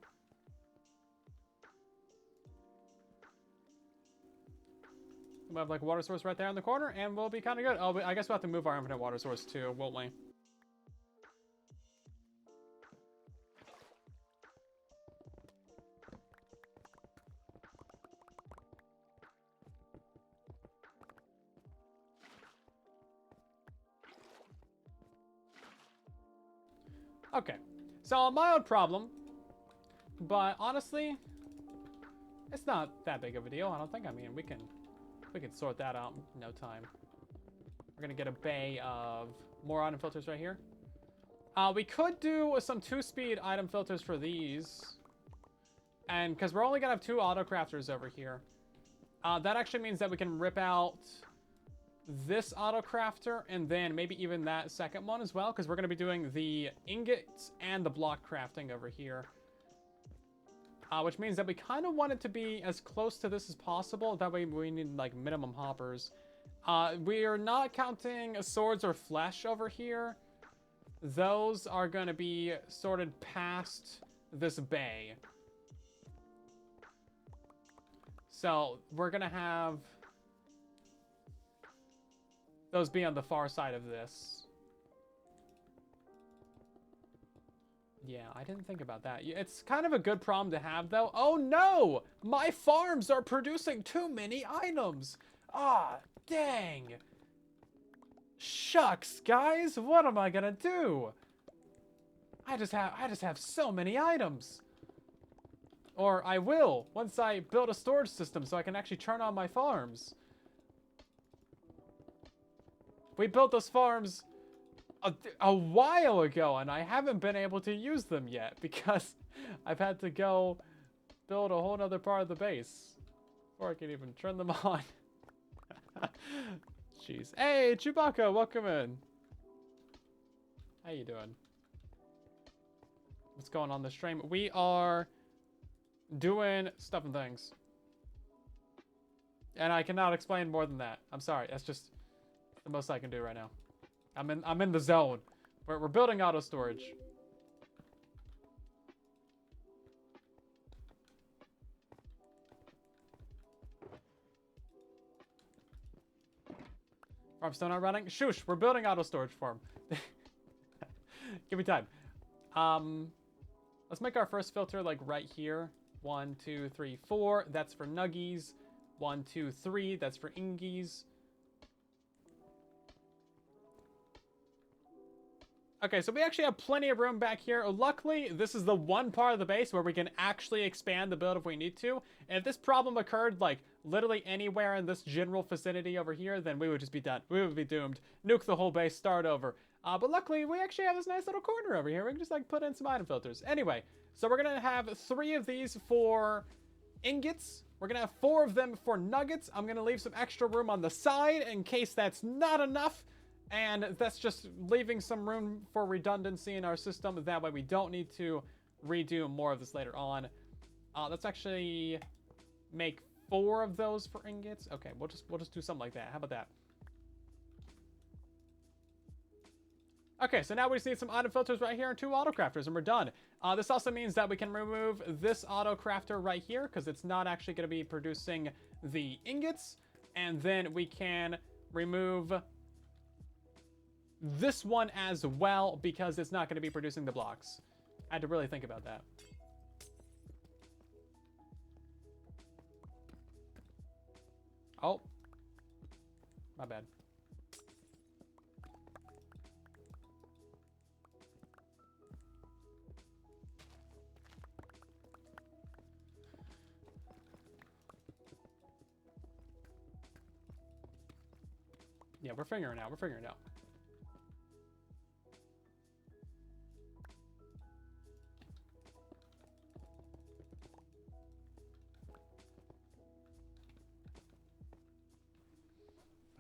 Speaker 1: We have like a water source right there in the corner, and we'll be kind of good. Oh, but I guess we'll have to move our infinite water source too, won't we? Okay, so a mild problem, but honestly, it's not that big of a deal, I don't think. I mean, we can sort that out in no time. We're gonna get a bay of more item filters right here. We could do some 2-speed item filters for these, and because we're only gonna have 2 autocrafters over here, that actually means that we can rip out this autocrafter and then maybe even that second one as well, because we're going to be doing the ingots and the block crafting over here, which means that we kind of want it to be as close to this as possible. That way we need like minimum hoppers. We are not counting swords or flesh over here. Those are going to be sorted past this bay, so we're going to have those be on the far side of this. Yeah, I didn't think about that. It's kind of a good problem to have, though. Oh, no! My farms are producing too many items! Ah, dang! Shucks, guys! What am I gonna do? I just have so many items. Or I will, once I build a storage system so I can actually turn on my farms. We built those farms a while ago, and I haven't been able to use them yet because I've had to go build a whole other part of the base before I can even turn them on. Jeez. Hey, Chewbacca, welcome in. How you doing? What's going on this stream? We are doing stuff and things. And I cannot explain more than that. I'm sorry. That's just the most I can do right now. I'm in the zone. We're building auto storage. Farm's still not running? Shoosh, we're building auto storage farm. Give me time. Let's make our first filter like right here. 1, 2, 3, 4. That's for nuggies. 1, 2, 3. That's for ingies. Okay, so we actually have plenty of room back here. Luckily, this is the one part of the base where we can actually expand the build if we need to. And if this problem occurred, like, literally anywhere in this general vicinity over here, then we would just be done. We would be doomed. Nuke the whole base, start over. But luckily, we actually have this nice little corner over here. We can just like put in some item filters. Anyway, so we're gonna have 3 of these for ingots. We're gonna have 4 of them for nuggets. I'm gonna leave some extra room on the side in case that's not enough. And that's just leaving some room for redundancy in our system. That way we don't need to redo more of this later on. Let's actually make 4 of those for ingots. Okay, we'll just do something like that. How about that? Okay, so now we just need some item filters right here and 2 autocrafters, and we're done. This also means that we can remove this autocrafter right here, because it's not actually going to be producing the ingots. And then we can remove this one as well, because it's not going to be producing the blocks. I had to really think about that. Oh. My bad. Yeah, we're figuring it out. We're figuring it out.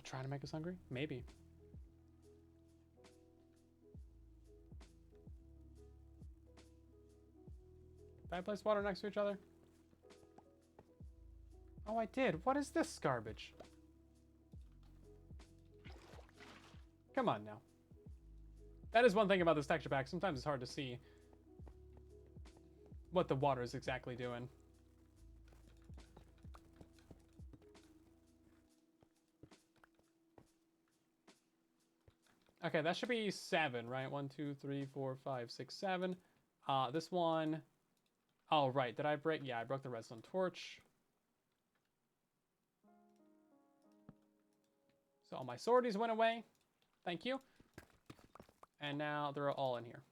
Speaker 1: Trying to make us hungry? Maybe. Did I place water next to each other? Oh, I did. What is this garbage? Come on now. That is one thing about this texture pack. Sometimes it's hard to see what the water is exactly doing. Okay, that should be 7, right? 1, 2, 3, 4, 5, 6, 7. This one... Oh, right. Did I break? Yeah, I broke the redstone torch. So all my sorties went away. Thank you. And now they're all in here.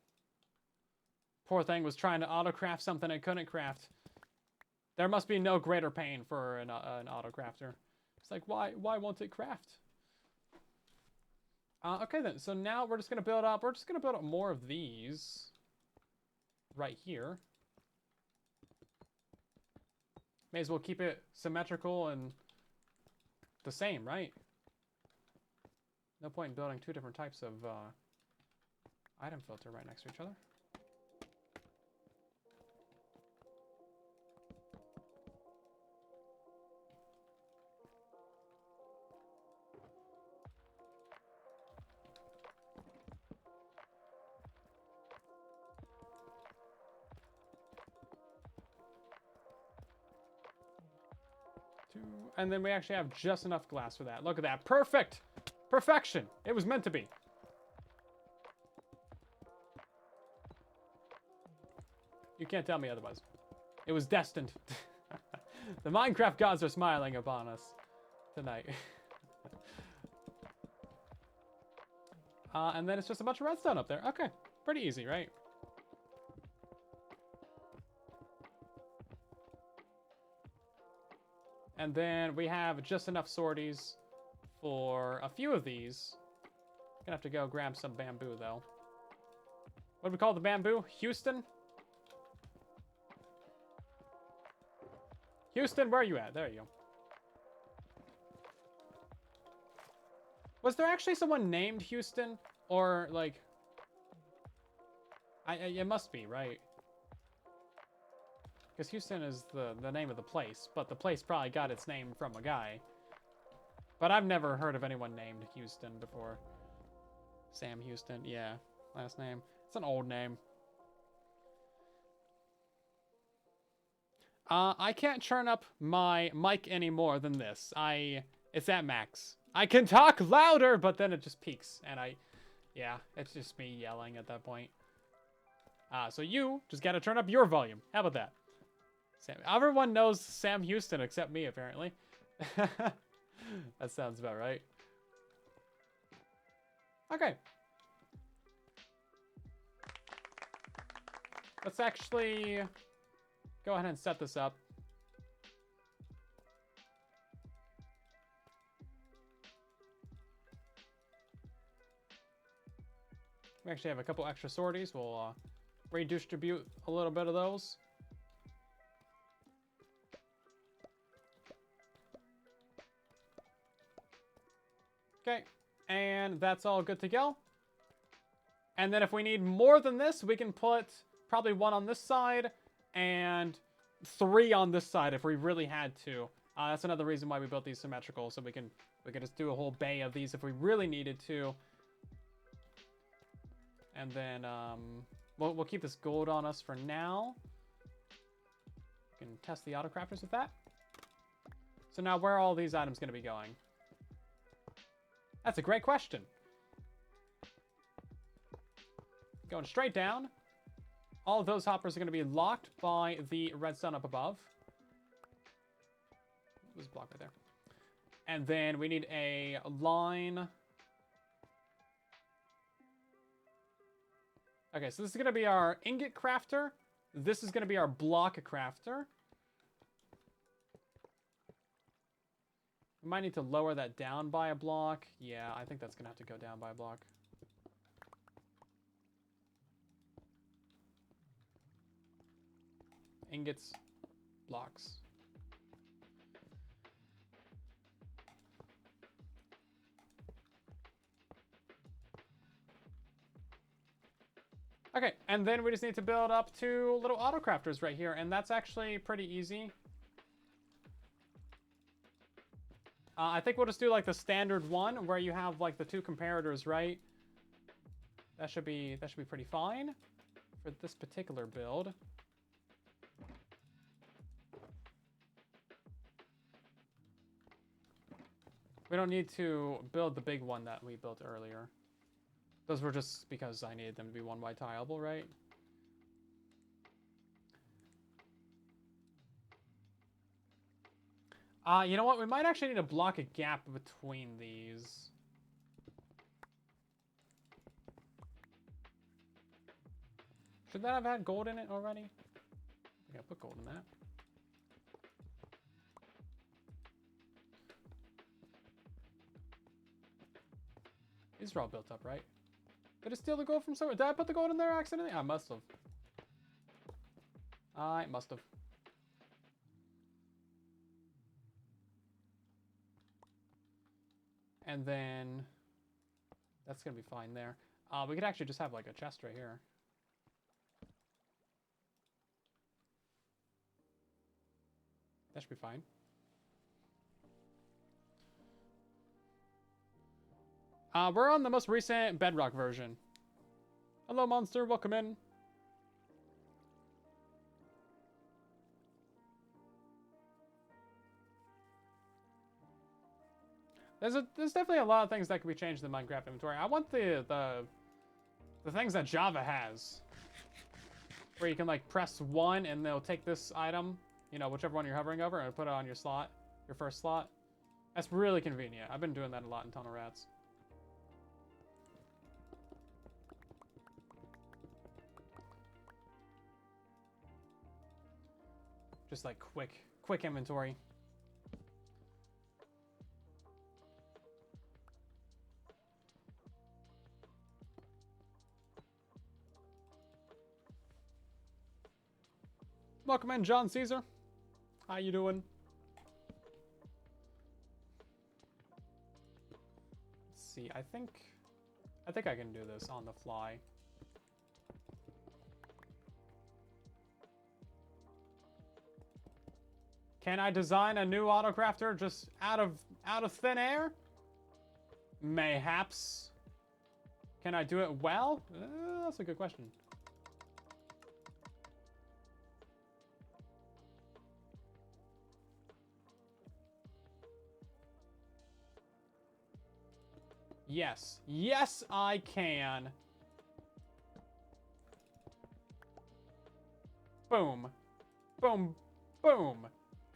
Speaker 1: Poor thing was trying to autocraft something it couldn't craft. There must be no greater pain for an autocrafter. It's like, why won't it craft? Okay then, so now we're just gonna build up more of these right here. May as well keep it symmetrical and the same, right? No point in building 2 different types of item filter right next to each other. And then we actually have just enough glass for that. Look at that. Perfect! Perfection! It was meant to be. You can't tell me otherwise. It was destined. The Minecraft gods are smiling upon us tonight. And then it's just a bunch of redstone up there. Okay. Pretty easy, right? And then we have just enough sorties for a few of these. Gonna have to go grab some bamboo, though. What do we call the bamboo? Houston? Houston, where are you at? There you go. Was there actually someone named Houston? Or, like... it must be, right? Because Houston is the name of the place, but the place probably got its name from a guy. But I've never heard of anyone named Houston before. Sam Houston, yeah. Last name. It's an old name. I can't turn up my mic any more than this. It's at max. I can talk louder, but then it just peaks. And yeah, it's just me yelling at that point. So you just gotta turn up your volume. How about that? Everyone knows Sam Houston except me, apparently. That sounds about right. Okay. Let's actually go ahead and set this up. We actually have a couple extra sorties. We'll redistribute a little bit of those. Okay, and that's all good to go. And then if we need more than this, we can put probably 1 on this side and 3 on this side if we really had to. That's another reason why we built these symmetrical, so we can just do a whole bay of these if we really needed to. And then we'll keep this gold on us for now. We can test the autocrafters with that. So now where are all these items going to be going? That's a great question. Going straight down. All of those hoppers are going to be locked by the redstone up above. This block right there. And then we need a line. Okay, so this is going to be our ingot crafter. This is going to be our block crafter. We might need to lower that down by a block. Yeah, I think that's going to have to go down by a block. Ingots, blocks. Okay, and then we just need to build up 2 little autocrafters right here, and that's actually pretty easy. I think we'll just do like the standard one where you have like the 2 comparators, right? That should be pretty fine for this particular build. We don't need to build the big one that we built earlier. Those were just because I needed them to be 1 wide tileable, right? You know what? We might actually need to block a gap between these. Should that have had gold in it already? I think I put gold in that. These are all built up, right? Did I steal the gold from somewhere? Did I put the gold in there accidentally? I must have. I must have. And then that's gonna be fine there. We could actually just have like a chest right here. That should be fine. We're on the most recent Bedrock version. Hello, monster. Welcome in. There's definitely a lot of things that can be changed in the Minecraft inventory. I want the things that Java has, where you can like press 1 and they'll take this item, you know, whichever one you're hovering over, and put it on your slot, your first slot. That's really convenient. I've been doing that a lot in Tunnel Rats. Just like quick inventory. Welcome in, John Caesar. How you doing? Let's see. I think I can do this on the fly. Can I design a new autocrafter just out of thin air? Mayhaps. Can I do it well? That's a good question. Yes. Yes, I can. Boom. Boom. Boom.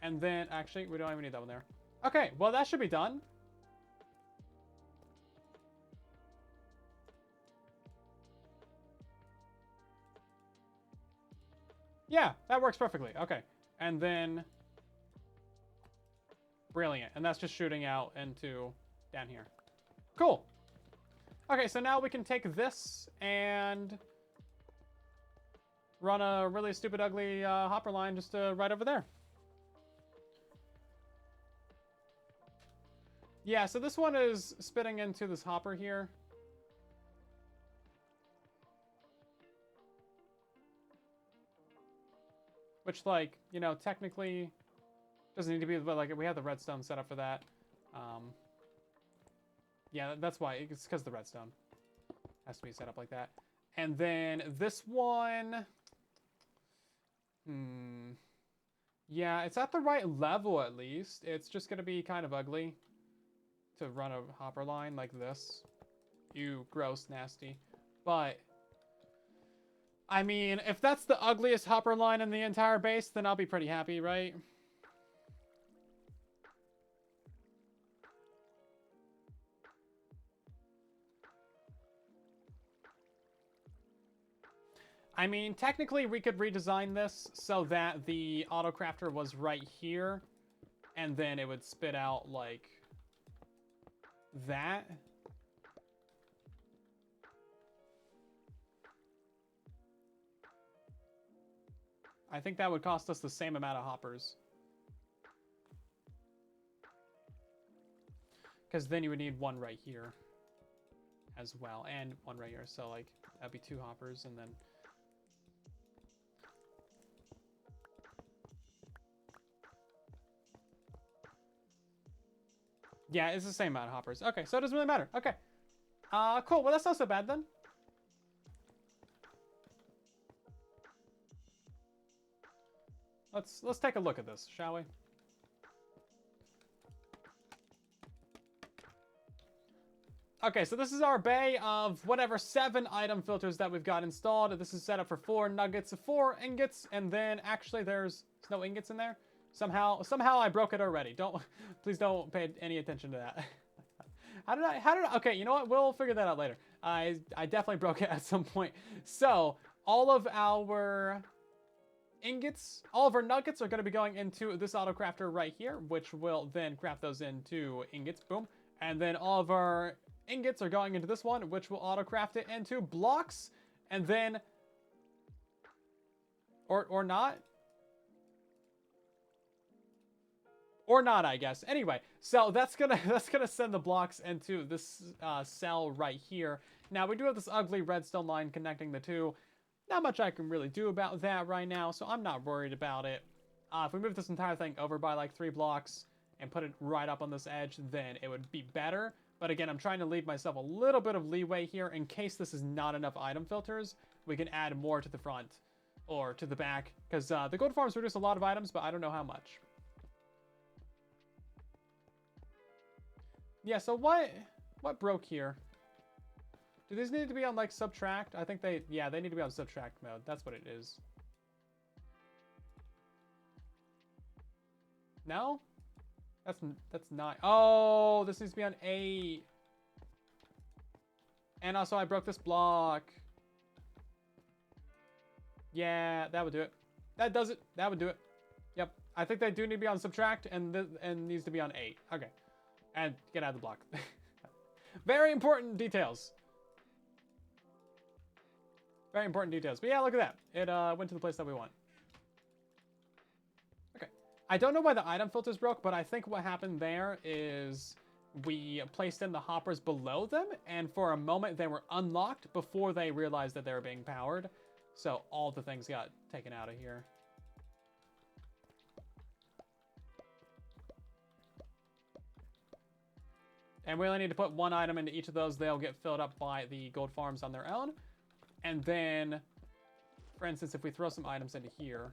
Speaker 1: And then, actually, we don't even need that one there. Okay, well, that should be done. Yeah, that works perfectly. Okay. And then... Brilliant. And that's just shooting out into down here. Cool. Okay, so now we can take this and run a really stupid, ugly hopper line just right over there. Yeah, so this one is spitting into this hopper here. Which, like, you know, technically doesn't need to be, but, like, we have the redstone set up for that. Yeah, that's why. It's because the redstone has to be set up like that. And then this one... Yeah, it's at the right level, at least. It's just going to be kind of ugly to run a hopper line like this. Ew, gross, nasty. But, I mean, if that's the ugliest hopper line in the entire base, then I'll be pretty happy, right? I mean, technically, we could redesign this so that the autocrafter was right here, and then it would spit out, like, that. I think that would cost us the same amount of hoppers. Because then you would need one right here as well, and one right here. So, like, that'd be 2 hoppers, and then... Yeah, it's the same amount of hoppers. Okay, so it doesn't really matter. Okay. Cool. Well, that's not so bad, then. Let's take a look at this, shall we? Okay, so this is our bay of whatever 7 item filters that we've got installed. This is set up for 4 nuggets, 4 ingots, and then actually there's no ingots in there. Somehow I broke it already. Please don't pay any attention to that. How did I, okay, you know what? We'll figure that out later. I definitely broke it at some point. So, all of our ingots, all of our nuggets are going to be going into this autocrafter right here, which will then craft those into ingots. Boom. And then all of our ingots are going into this one, which will autocraft it into blocks, and then, or not. Or not, I guess. Anyway, so that's gonna send the blocks into this cell right here. Now, we do have this ugly redstone line connecting the two. Not much I can really do about that right now, so I'm not worried about it. If we move this entire thing over by like 3 blocks and put it right up on this edge, then it would be better. But again, I'm trying to leave myself a little bit of leeway here in case this is not enough item filters. We can add more to the front or to the back, because the gold farms produce a lot of items, but I don't know how much. Yeah, so what broke here? Do these need to be on, like, subtract? I think they need to be on subtract mode. That's what it is. No? That's not... Oh, this needs to be on 8. And also, I broke this block. Yeah, that would do it. That does it. That would do it. Yep. I think they do need to be on subtract, and needs to be on 8. Okay. And get out of the block. Very important details. Very important details. But yeah, look at that. It went to the place that we want. Okay. I don't know why the item filters broke, but I think what happened there is we placed in the hoppers below them, and for a moment they were unlocked before they realized that they were being powered. So all the things got taken out of here. And we only need to put 1 item into each of those. They'll get filled up by the gold farms on their own. And then, for instance, if we throw some items into here.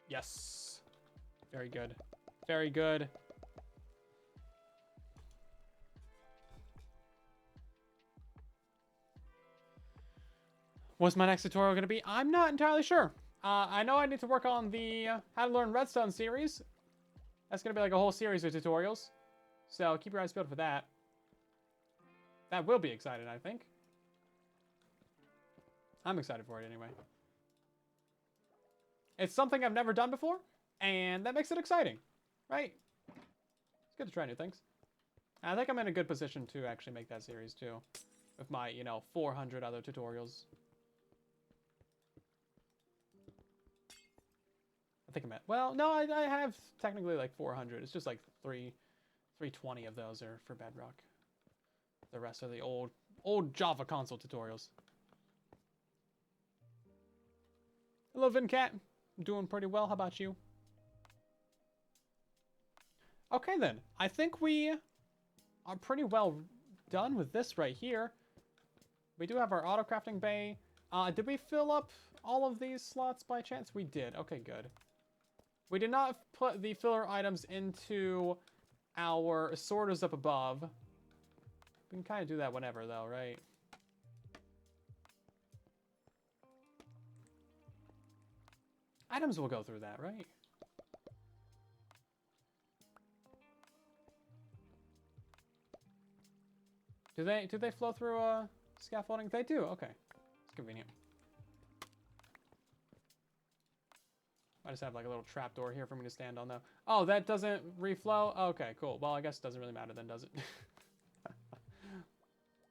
Speaker 1: Yes. Very good. Very good. What's my next tutorial going to be? I'm not entirely sure. I know I need to work on the How to Learn Redstone series. That's going to be like a whole series of tutorials. So keep your eyes peeled for that. That will be exciting, I think. I'm excited for it anyway. It's something I've never done before, and that makes it exciting, right? It's good to try new things. I think I'm in a good position to actually make that series too. With my, 400 other tutorials. I think I'm at, well, no, I have technically like 400. It's just like 320 of those are for Bedrock. The rest are the old Java console tutorials. Hello, Vincat. I'm doing pretty well. How about you? Okay, then. I think we are pretty well done with this right here. We do have our autocrafting bay. Did we fill up all of these slots by chance? We did. Okay, good. We did not put the filler items into our sorters up above. We can kind of do that whenever, though, right? Items will go through that, right? Do they flow through scaffolding? They do. Okay, it's convenient. I just have like a little trap door here for me to stand on, though. Oh, that doesn't reflow. Okay, cool. Well, I guess it doesn't really matter then, does it?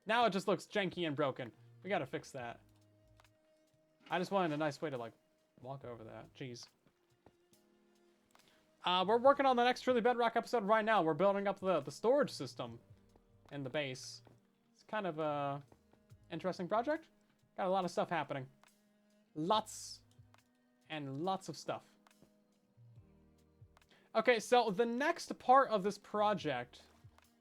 Speaker 1: Now it just looks janky and broken. We gotta fix that. I just wanted a nice way to like walk over that. Jeez. We're working on the next Truly Bedrock episode right now. We're building up the storage system in the base. It's kind of a interesting project. Got a lot of stuff happening. Lots and lots of stuff. Okay, so the next part of this project,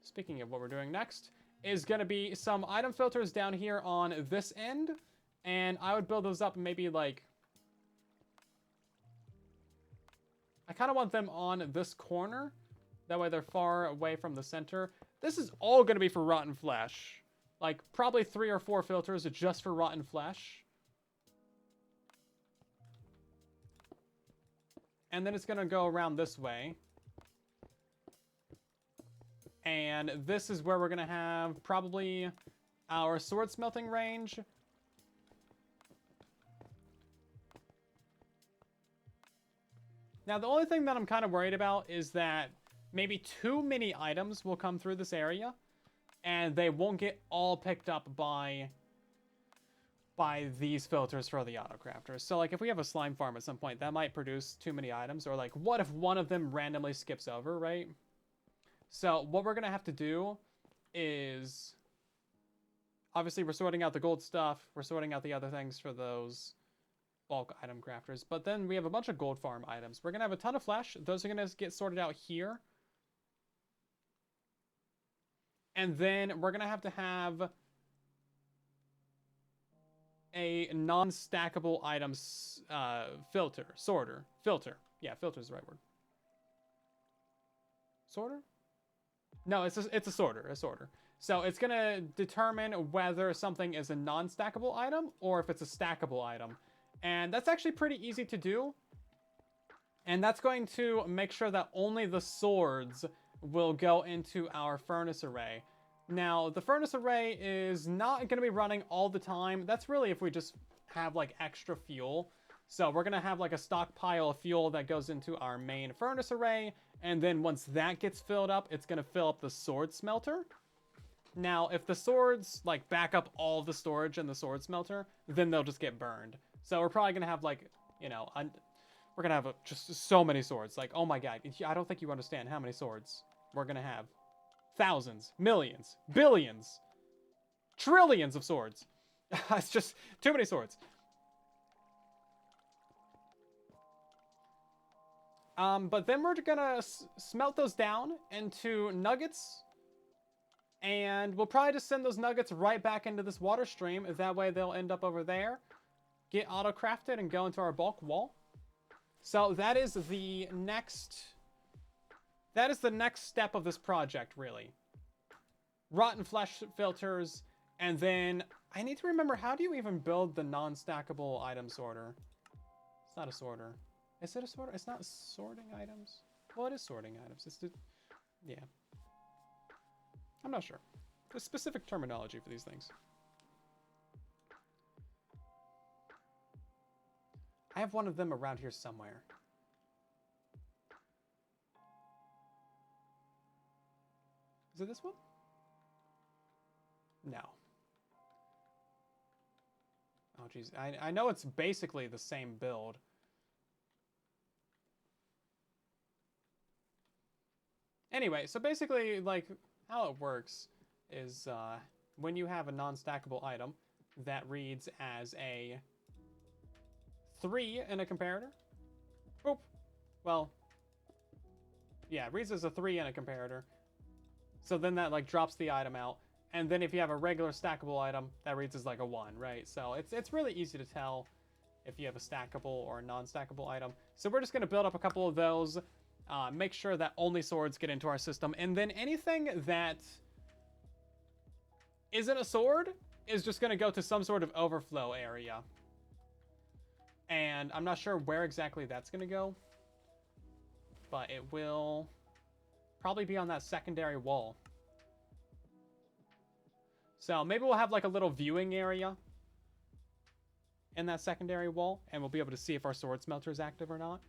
Speaker 1: speaking of what we're doing next, is going to be some item filters down here on this end. And I would build those up maybe like... I kind of want them on this corner. That way they're far away from the center. This is all going to be for rotten flesh. Like, probably 3 or 4 filters just for rotten flesh. And then it's going to go around this way. And this is where we're going to have probably our sword smelting range. Now, the only thing that I'm kind of worried about is that maybe too many items will come through this area. And they won't get all picked up by these filters for the autocrafters. So, like, if we have a slime farm at some point, that might produce too many items. Or, like, what if one of them randomly skips over, right? So what we're going to have to do is, obviously we're sorting out the gold stuff. We're sorting out the other things for those bulk item crafters. But then we have a bunch of gold farm items. We're going to have a ton of flesh. Those are going to get sorted out here. And then we're going to have a non-stackable items sorter. Filter. Yeah, filter is the right word. Sorter? No, it's a sorter, So it's going to determine whether something is a non-stackable item or if it's a stackable item. And that's actually pretty easy to do. And that's going to make sure that only the swords will go into our furnace array. Now, the furnace array is not going to be running all the time. That's really if we just have like extra fuel. So we're going to have like a stockpile of fuel that goes into our main furnace array. And then once that gets filled up, it's going to fill up the sword smelter. Now, if the swords like back up all the storage in the sword smelter, then they'll just get burned. So we're probably going to have like, we're going to have just so many swords. Like, oh my God, I don't think you understand how many swords we're going to have. Thousands, millions, billions, trillions of swords. It's just too many swords. But then we're gonna smelt those down into nuggets. And we'll probably just send those nuggets right back into this water stream. That way they'll end up over there, get auto-crafted, and go into our bulk wall. So that is the next step of this project, really. Rotten flesh filters, and then I need to remember, how do you even build the non-stackable item sorter? It's not a sorter. Is it a sorter? It's not sorting items. Well, it is sorting items. Yeah. I'm not sure. There's specific terminology for these things. I have one of them around here somewhere. Is it this one? No. Oh, geez. I know it's basically the same build. Anyway, so basically, like, how it works is when you have a non-stackable item that reads as a 3 in a comparator. Oop. Well, yeah, it reads as a 3 in a comparator. So then that, like, drops the item out. And then if you have a regular stackable item, that reads as, like, a 1, right? So it's really easy to tell if you have a stackable or a non-stackable item. So we're just going to build up a couple of those. Make sure that only swords get into our system. And then anything that isn't a sword is just going to go to some sort of overflow area. And I'm not sure where exactly that's going to go. But it will probably be on that secondary wall. So maybe we'll have like a little viewing area in that secondary wall. And we'll be able to see if our sword smelter is active or not.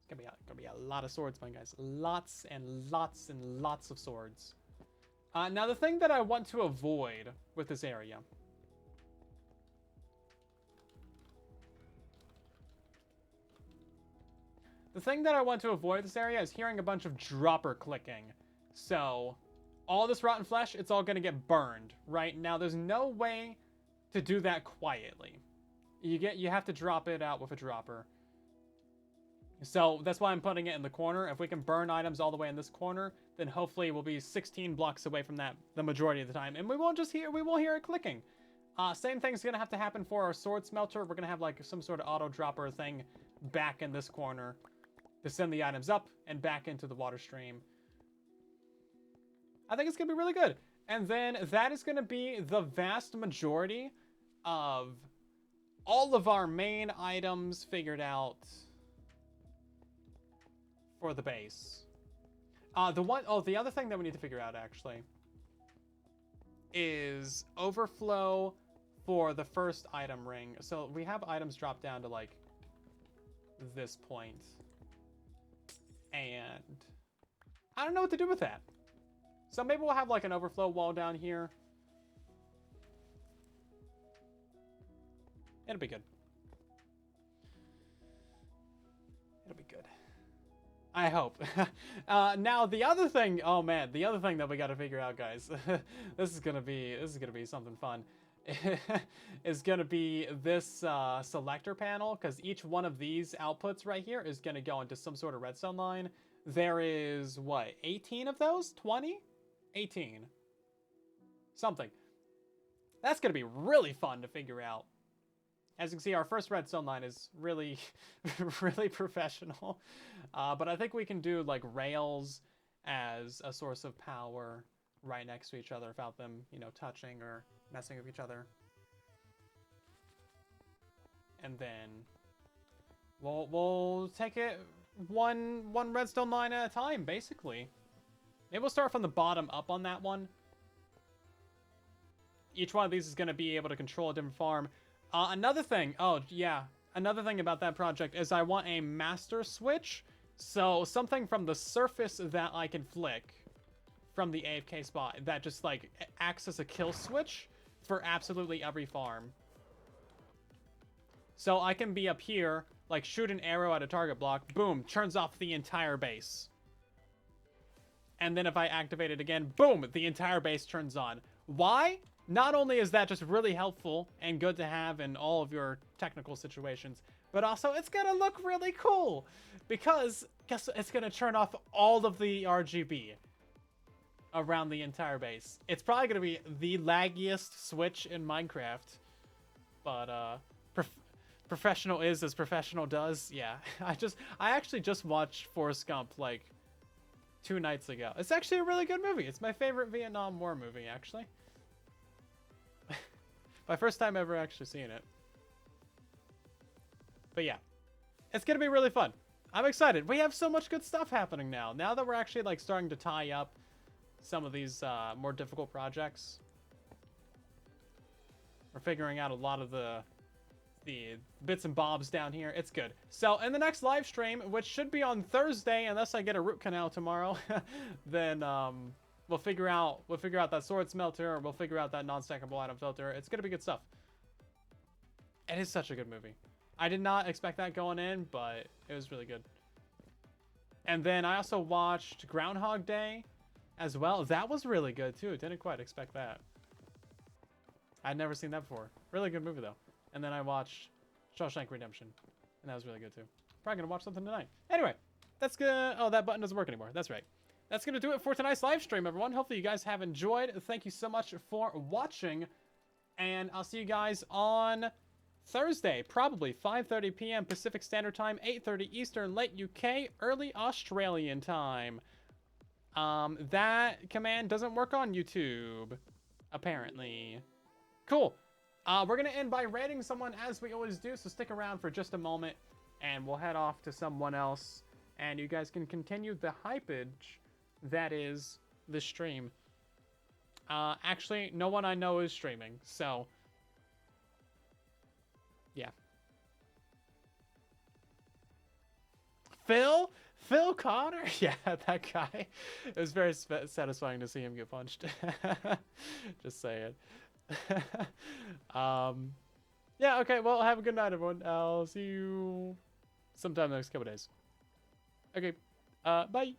Speaker 1: It's gonna be a lot of swordsmen, guys. Lots and lots and lots of swords. Now, the thing that I want to avoid with this area. The thing that I want to avoid this area is hearing a bunch of dropper clicking. So, all this rotten flesh, it's all gonna get burned, right? Now, there's no way to do that quietly. You have to drop it out with a dropper. So that's why I'm putting it in the corner. If we can burn items all the way in this corner, then hopefully we'll be 16 blocks away from that the majority of the time. And we won't hear it clicking. Same thing's gonna have to happen for our sword smelter. We're gonna have like some sort of auto dropper thing back in this corner to send the items up and back into the water stream. I think it's gonna be really good. And then that is gonna be the vast majority of all of our main items figured out for the base. The other thing that we need to figure out actually is overflow for the first item ring. So we have items drop down to like this point. And I don't know what to do with that. So maybe we'll have like an overflow wall down here. It'll be good. It'll be good. I hope. Now the other thing, oh man, the other thing that we got to figure out, guys, this is gonna be something fun. Is gonna be this selector panel, because each one of these outputs right here is gonna go into some sort of redstone line. There is what, 18 of those? 20? 18. Something. That's gonna be really fun to figure out. As you can see, our first redstone line is really, really professional. But I think we can do like rails as a source of power right next to each other without them, you know, touching or messing with each other. And then we'll take it one redstone line at a time, basically. Maybe we'll start from the bottom up on that one. Each one of these is going to be able to control a different farm. Another thing, another thing about that project is I want a master switch. So something from the surface that I can flick from the AFK spot that just like acts as a kill switch for absolutely every farm. So I can be up here, like shoot an arrow at a target block, boom, turns off the entire base. And then if I activate it again, boom, the entire base turns on. Why? Not only is that just really helpful and good to have in all of your technical situations, but also it's going to look really cool because guess it's going to turn off all of the RGB around the entire base. It's probably going to be the laggiest switch in Minecraft, but professional is as professional does. Yeah, I actually just watched Forrest Gump like 2 nights ago. It's actually a really good movie. It's my favorite Vietnam War movie, actually. My first time ever actually seeing it. But yeah, it's gonna be really fun. I'm excited. We have so much good stuff happening now. Now that we're actually like starting to tie up some of these more difficult projects. We're figuring out a lot of the the bits and bobs down here. It's good. So in the next live stream, which should be on Thursday, unless I get a root canal tomorrow, then we'll figure out that sword smelter, or we'll figure out that non-stackable item filter. It's gonna be good stuff. It is such a good movie. I did not expect that going in, but it was really good. And then I also watched Groundhog Day as well. That was really good too. Didn't quite expect that. I'd never seen that before. Really good movie though. And then I watched Shawshank Redemption, and that was really good too. Probably gonna watch something tonight. Anyway, that's good. Oh, that button doesn't work anymore. That's right. That's gonna do it for tonight's live stream, everyone. Hopefully you guys have enjoyed. Thank you so much for watching, and I'll see you guys on Thursday, probably 5:30 p.m. Pacific Standard Time, 8:30 Eastern, late UK, early Australian time. That command doesn't work on YouTube, apparently. Cool. We're gonna end by rating someone as we always do, so stick around for just a moment, and we'll head off to someone else, and you guys can continue the hypage that is the stream. Actually, no one I know is streaming, so yeah. Phil Connor? Yeah, that guy. It was very satisfying to see him get punched. Just saying. Yeah, okay, well, have a good night, everyone. I'll see you sometime in the next couple days. Okay, bye.